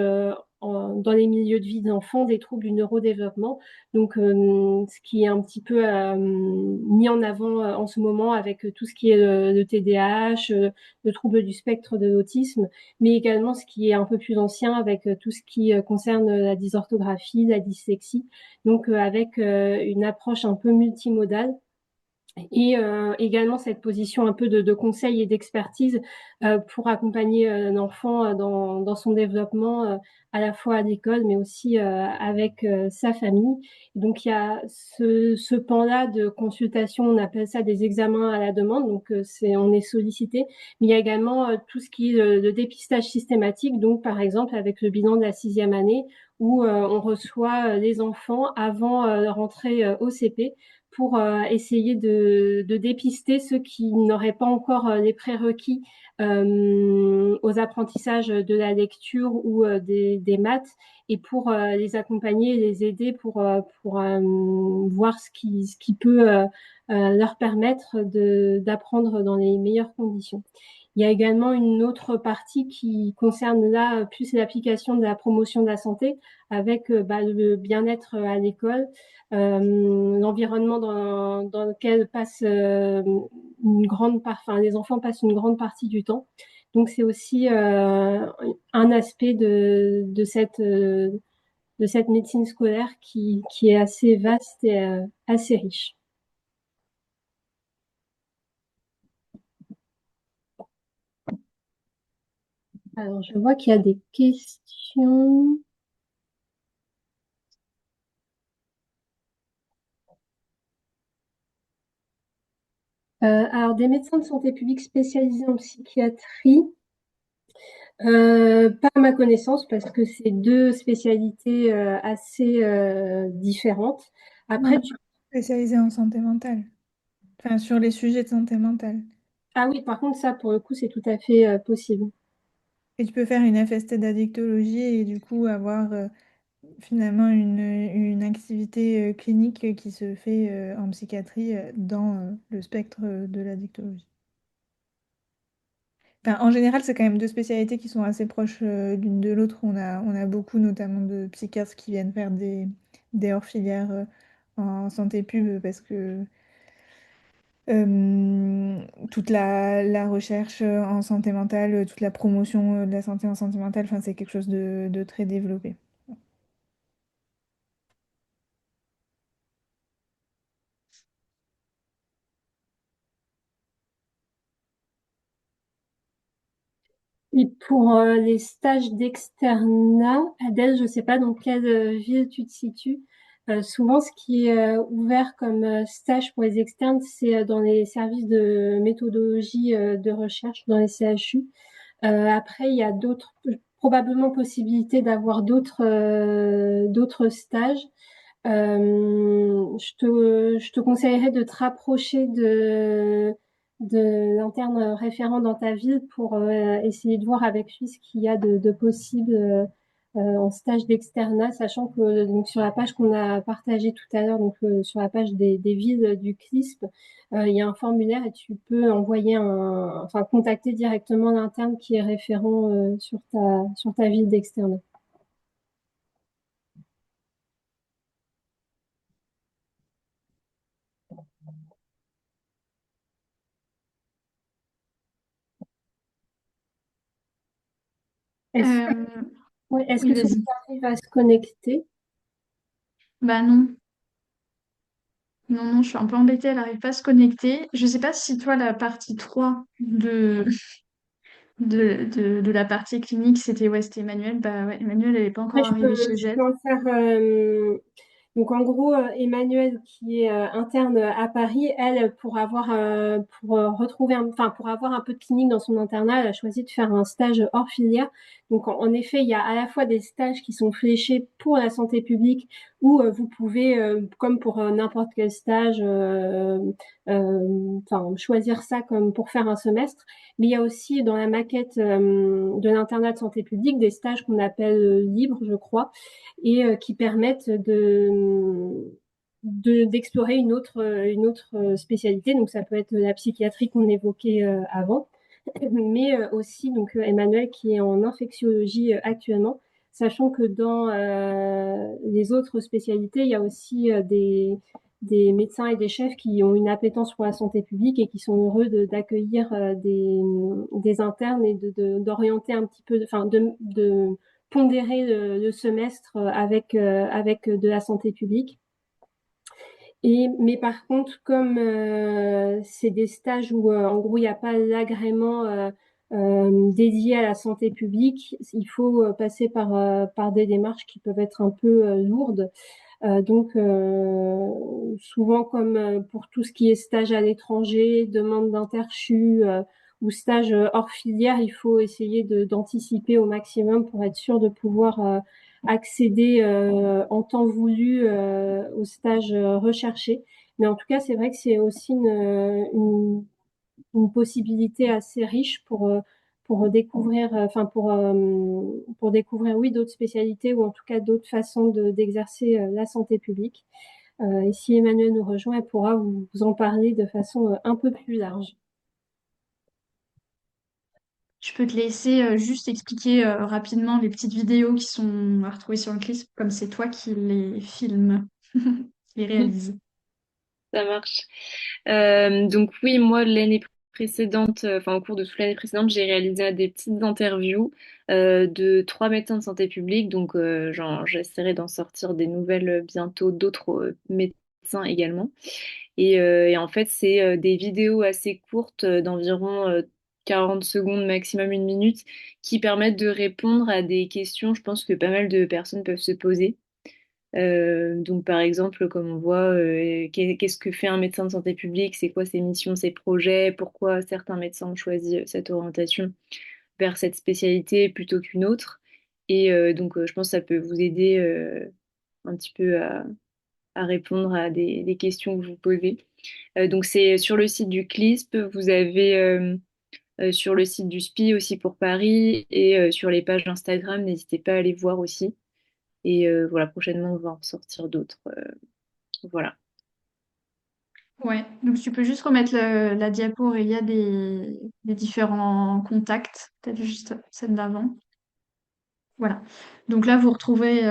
dans les milieux de vie d'enfants des troubles du neurodéveloppement. Donc, ce qui est un petit peu mis en avant en ce moment avec tout ce qui est le TDAH, le trouble du spectre de l'autisme, mais également ce qui est un peu plus ancien avec tout ce qui concerne la dysorthographie, la dyslexie. Donc, avec une approche un peu multimodale. Et également cette position un peu de conseil et d'expertise pour accompagner l'enfant dans son développement à la fois à l'école mais aussi avec sa famille. Donc il y a ce pan-là de consultation, on appelle ça des examens à la demande, donc on est sollicité, mais il y a également tout ce qui est le dépistage systématique, donc par exemple avec le bilan de la 6e année où on reçoit les enfants avant leur entrée au CP pour essayer de dépister ceux qui n'auraient pas encore les prérequis aux apprentissages de la lecture ou des maths et pour les accompagner et les aider pour voir ce qui peut leur permettre d'apprendre dans les meilleures conditions. Il y a également une autre partie qui concerne là plus l'application de la promotion de la santé avec le bien-être à l'école, l'environnement dans lequel passe une grande part, enfin les enfants passent une grande partie du temps. Donc c'est aussi un aspect de cette médecine scolaire qui est assez vaste et assez riche. Alors je vois qu'il y a des questions. Alors, des médecins de santé publique spécialisés en psychiatrie, pas à ma connaissance, parce que c'est deux spécialités assez différentes. Après, Non, spécialisé en santé mentale. Enfin, sur les sujets de santé mentale. ah oui, par contre, ça, pour le coup, c'est tout à fait possible. Et tu peux faire une FST d'addictologie et du coup avoir finalement une activité clinique qui se fait en psychiatrie dans le spectre de l'addictologie. Enfin, en général, c'est quand même deux spécialités qui sont assez proches l'une de l'autre. On a beaucoup notamment de psychiatres qui viennent faire des hors-filières en santé pub parce que toute la recherche en santé mentale, toute la promotion de la santé en santé mentale, enfin, c'est quelque chose de très développé. Et pour les stages d'externat, Adèle, je ne sais pas dans quelle ville tu te situes. Souvent, ce qui est ouvert comme stage pour les externes, c'est dans les services de méthodologie de recherche, dans les CHU. Après, il y a probablement possibilité d'avoir d'autres stages. Je te conseillerais de te rapprocher de l'interne référent dans ta ville pour essayer de voir avec lui ce qu'il y a de possible en stage d'externat, sachant que donc sur la page qu'on a partagée tout à l'heure, donc sur la page des villes du CLISP, il y a un formulaire et tu peux enfin contacter directement l'interne qui est référent sur ta ville d'externat. Est-ce Euh, ouais, est-ce oui, que Sophie vas-y. arrive à se connecter? Bah non. Non, non, je suis un peu embêtée, elle n'arrive pas à se connecter. Je sais pas si toi, la partie 3 de la partie clinique, c'était Emmanuel. Bah ouais, Emmanuel, elle n'est pas Ouais, encore arrivée chez je elle. peux en faire. Donc en gros, Emmanuel, qui est interne à Paris, elle, pour avoir un peu de clinique dans son internat, elle a choisi de faire un stage hors filière. Donc en effet, il y a à la fois des stages qui sont fléchés pour la santé publique, où vous pouvez, comme pour n'importe quel stage, choisir ça comme pour faire un semestre. Mais il y a aussi dans la maquette de l'internat de santé publique des stages qu'on appelle libres, je crois, et qui permettent d'explorer une autre spécialité. Donc ça peut être la psychiatrie qu'on évoquait avant, mais aussi donc Emmanuel qui est en infectiologie actuellement, sachant que dans les autres spécialités, il y a aussi des médecins et des chefs qui ont une appétence pour la santé publique et qui sont heureux d'accueillir des internes et d'orienter un petit peu, enfin de pondérer le semestre avec de la santé publique. Mais par contre, comme c'est des stages où en gros il n'y a pas l'agrément dédié à la santé publique, il faut passer par des démarches qui peuvent être un peu lourdes. Souvent comme pour tout ce qui est stage à l'étranger, demande d'interchu ou stage hors filière, il faut essayer d'anticiper au maximum pour être sûr de pouvoir accéder en temps voulu au stage recherché. Mais en tout cas, c'est vrai que c'est aussi une possibilité assez riche pour découvrir, pour découvrir, oui, d'autres spécialités ou en tout cas d'autres façons d'exercer la santé publique. Et si Emmanuel nous rejoint, elle pourra vous en parler de façon un peu plus large. Je peux te laisser juste expliquer rapidement les petites vidéos qui sont à retrouver sur le clip, comme c'est toi qui les filmes, les réalises. Ça marche. Donc oui, moi l'année précédente, enfin au cours de toute l'année précédente, j'ai réalisé des petites interviews de 3 médecins de santé publique. Donc j'essaierai d'en sortir des nouvelles bientôt, d'autres médecins également. Et en fait, c'est des vidéos assez courtes d'environ 40 secondes, maximum 1 minute, qui permettent de répondre à des questions, je pense que pas mal de personnes peuvent se poser. Donc, par exemple, comme on voit, qu'est-ce que fait un médecin de santé publique, c'est quoi ses missions, ses projets, pourquoi certains médecins ont choisi cette orientation vers cette spécialité plutôt qu'une autre. Je pense que ça peut vous aider un petit peu à répondre à des questions que vous posez. Donc, c'est sur le site du CLISP, vous avez sur le site du SPI aussi pour Paris et sur les pages Instagram, n'hésitez pas à aller voir aussi. Et voilà, prochainement, on va en sortir d'autres. Voilà. Ouais, donc tu peux juste remettre la diapo Aurélia des différents contacts, peut-être juste celle d'avant. Voilà. Donc là, vous retrouvez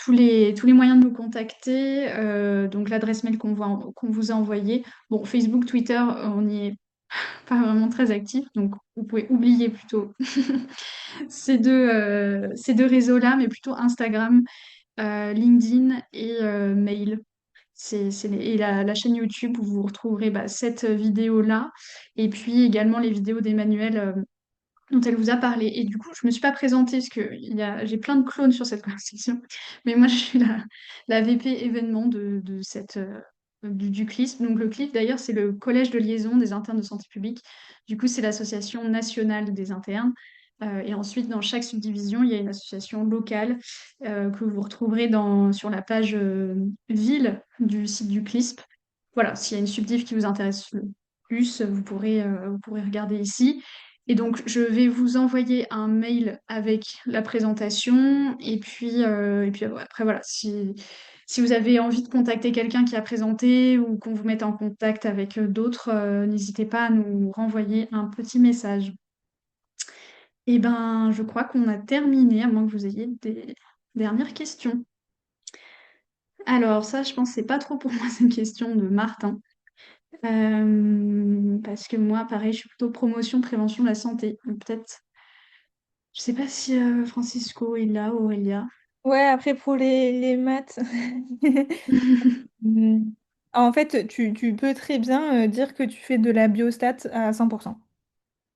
tous les moyens de nous contacter, donc l'adresse mail qu'on vous a envoyée. Bon, Facebook, Twitter, on n'y est pas vraiment très actif, donc vous pouvez oublier plutôt ces deux réseaux-là, mais plutôt Instagram, LinkedIn et mail. Et la chaîne YouTube où vous retrouverez cette vidéo-là, et puis également les vidéos d'Emmanuel dont elle vous a parlé. Et du coup, je ne me suis pas présentée parce que j'ai plein de clones sur cette conversation. Mais moi, je suis la VP événement du CLISP. Donc, le CLISP, d'ailleurs, c'est le collège de liaison des internes de santé publique. Du coup, c'est l'association nationale des internes. Et ensuite, dans chaque subdivision, il y a une association locale que vous retrouverez sur la page ville du site du CLISP. Voilà, s'il y a une subdiv qui vous intéresse le plus, vous pourrez regarder ici. Et donc, je vais vous envoyer un mail avec la présentation. Et puis après, voilà, si vous avez envie de contacter quelqu'un qui a présenté ou qu'on vous mette en contact avec d'autres, n'hésitez pas à nous renvoyer un petit message. Et ben, je crois qu'on a terminé, à moins que vous ayez des dernières questions. Alors, ça, je pense que c'est pas trop pour moi, c'est une question de Martin. Parce que moi, pareil, je suis plutôt promotion, prévention de la santé. Donc, peut-être, je sais pas si Francisco est là, Aurélia. Ouais, après pour les maths, hmm, en fait, tu peux très bien dire que tu fais de la biostat à 100%.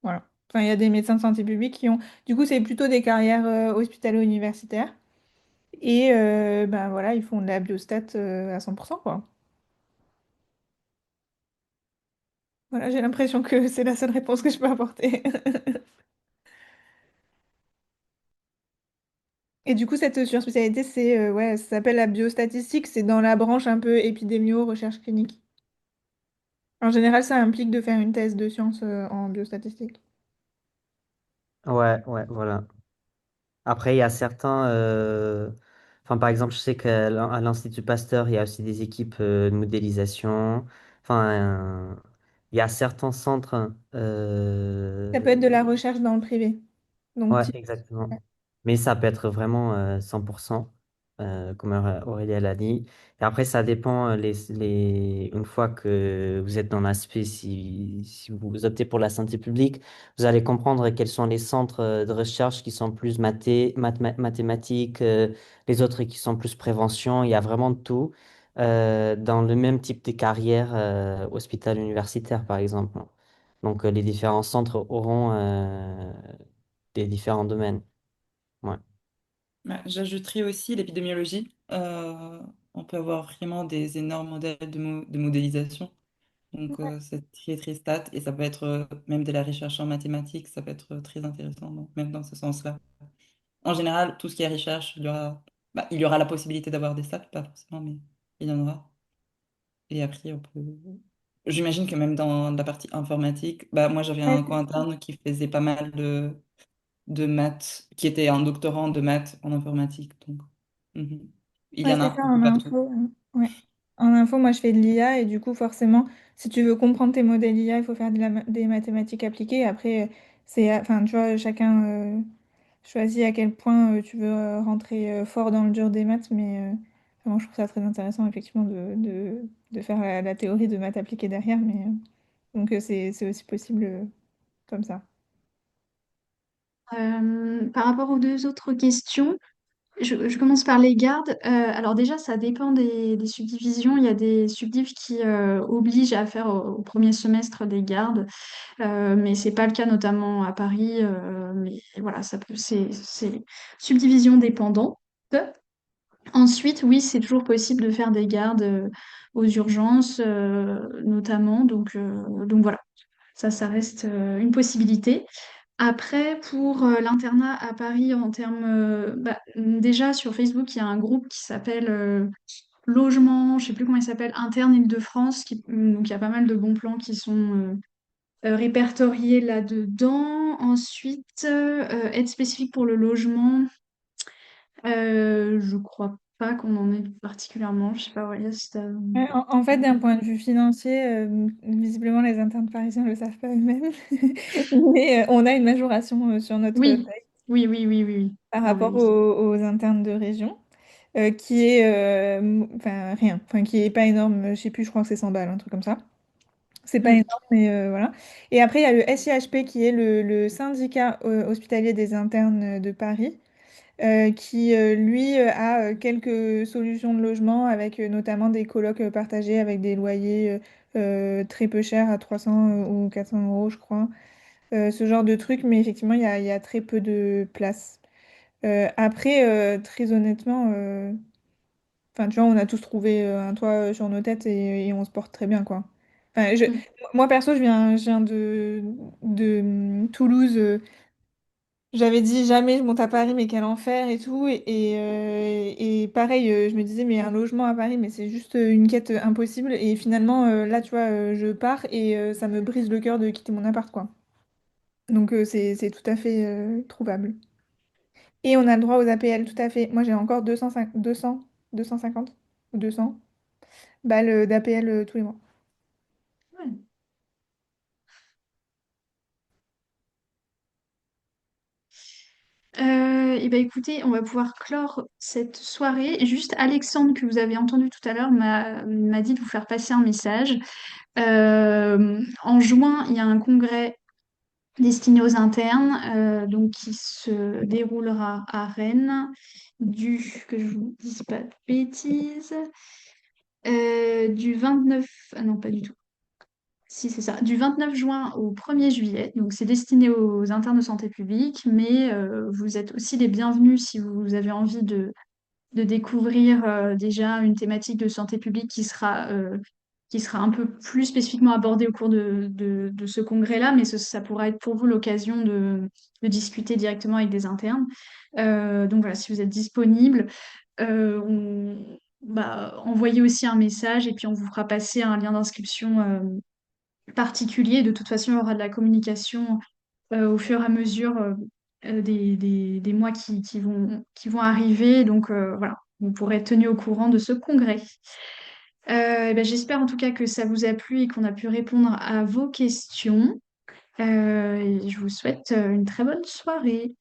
Voilà. Enfin, il y a des médecins de santé publique qui ont... Du coup, c'est plutôt des carrières hospitalo-universitaires. Et ben voilà, ils font de la biostat à 100%, quoi. Voilà, j'ai l'impression que c'est la seule réponse que je peux apporter. Et du coup, cette surspécialité, ouais, ça s'appelle la biostatistique. C'est dans la branche un peu épidémio, recherche clinique. En général, ça implique de faire une thèse de sciences en biostatistique. Ouais, ouais, voilà. Après, il y a certains. Enfin, par exemple, je sais qu'à l'Institut Pasteur, il y a aussi des équipes de modélisation. Enfin, il y a certains centres. Ça peut être de la recherche dans le privé. Donc, Ouais, exactement. Mais ça peut être vraiment 100%, comme Aurélie l'a dit. Et après, ça dépend, une fois que vous êtes dans l'aspect, si vous optez pour la santé publique, vous allez comprendre quels sont les centres de recherche qui sont plus mathématiques, les autres qui sont plus prévention. Il y a vraiment de tout dans le même type de carrière hospital universitaire, par exemple. Donc, les différents centres auront des différents domaines. Ouais. Ouais, j'ajouterais aussi l'épidémiologie. On peut avoir vraiment des énormes modèles de modélisation. Donc, c'est très, très stat. Et ça peut être même de la recherche en mathématiques. Ça peut être très intéressant, donc, même dans ce sens-là. En général, tout ce qui est recherche, il y aura la possibilité d'avoir des stats, pas forcément, mais il y en aura. Et après, on peut... J'imagine que même dans la partie informatique, moi j'avais ouais, un co interne qui faisait pas mal de maths, qui était un doctorant de maths en informatique. Donc, mhm. Il y ouais, en c'est a ça un peu en partout. info. Ouais. En info, moi, je fais de l'IA et du coup, forcément, si tu veux comprendre tes modèles IA, il faut faire des mathématiques appliquées. Après, enfin, tu vois, chacun choisit à quel point tu veux rentrer fort dans le dur des maths, mais vraiment, je trouve ça très intéressant, effectivement, de faire la théorie de maths appliquée derrière. Mais, donc, c'est aussi possible comme ça. Par rapport aux deux autres questions, je commence par les gardes. Alors déjà, ça dépend des subdivisions. Il y a des subdivs qui obligent à faire au premier semestre des gardes, mais c'est pas le cas notamment à Paris. Mais voilà, c'est subdivision dépendante. Ensuite, oui, c'est toujours possible de faire des gardes aux urgences, notamment. Donc voilà, ça reste une possibilité. Après, pour l'internat à Paris, en termes, déjà sur Facebook, il y a un groupe qui s'appelle Logement, je sais plus comment il s'appelle, Interne Île-de-France, donc il y a pas mal de bons plans qui sont répertoriés là-dedans. Ensuite, aide spécifique pour le logement, je crois pas qu'on en ait particulièrement. Je sais pas, Aurélia, si t'as... Ouais, en fait, d'un point de vue financier, visiblement, les internes parisiens ne le savent pas eux-mêmes. Mais on a une majoration sur notre Oui, paye oui, oui, oui, oui, oui. par Non, mais rapport oui. aux internes de région, qui est enfin, rien, enfin, qui est pas énorme. Je sais plus, je crois que c'est 100 balles, un truc comme ça. C'est pas Mm. énorme, mais voilà. Et après, il y a le SIHP, qui est le syndicat hospitalier des internes de Paris, qui, lui, a quelques solutions de logement avec notamment des colocs partagés avec des loyers très peu chers à 300 ou 400 euros, je crois. Ce genre de truc, mais effectivement, il y a très peu de places. Après, très honnêtement, enfin, tu vois, on a tous trouvé un toit sur nos têtes et on se porte très bien, quoi. Enfin, Mm. moi, perso, je viens de Toulouse. J'avais dit jamais je monte à Paris, mais quel enfer et tout. Et pareil, je me disais, mais un logement à Paris, mais c'est juste une quête impossible. Et finalement, là, tu vois, je pars et ça me brise le cœur de quitter mon appart, quoi. Donc c'est tout à fait trouvable. Et on a le droit aux APL, tout à fait. Moi, j'ai encore 250 ou 200 balles d'APL tous les mois. Ouais. Et ben écoutez, on va pouvoir clore cette soirée. Juste Alexandre, que vous avez entendu tout à l'heure, m'a dit de vous faire passer un message. En juin, il y a un congrès destiné aux internes, donc qui se déroulera à Rennes, que je vous dise pas de bêtises, du 29, ah non pas du tout, si c'est ça, du 29 juin au 1er juillet, donc c'est destiné aux internes de santé publique, mais vous êtes aussi les bienvenus si vous avez envie de découvrir déjà une thématique de santé publique qui sera un peu plus spécifiquement abordée au cours de ce congrès-là, mais ça pourra être pour vous l'occasion de discuter directement avec des internes. Donc voilà, si vous êtes disponible, envoyez aussi un message et puis on vous fera passer un lien d'inscription particulier. De toute façon, il y aura de la communication au fur et à mesure des mois qui vont arriver. Donc voilà, vous pourrez être tenu au courant de ce congrès. Eh ben, j'espère en tout cas que ça vous a plu et qu'on a pu répondre à vos questions. Et je vous souhaite une très bonne soirée.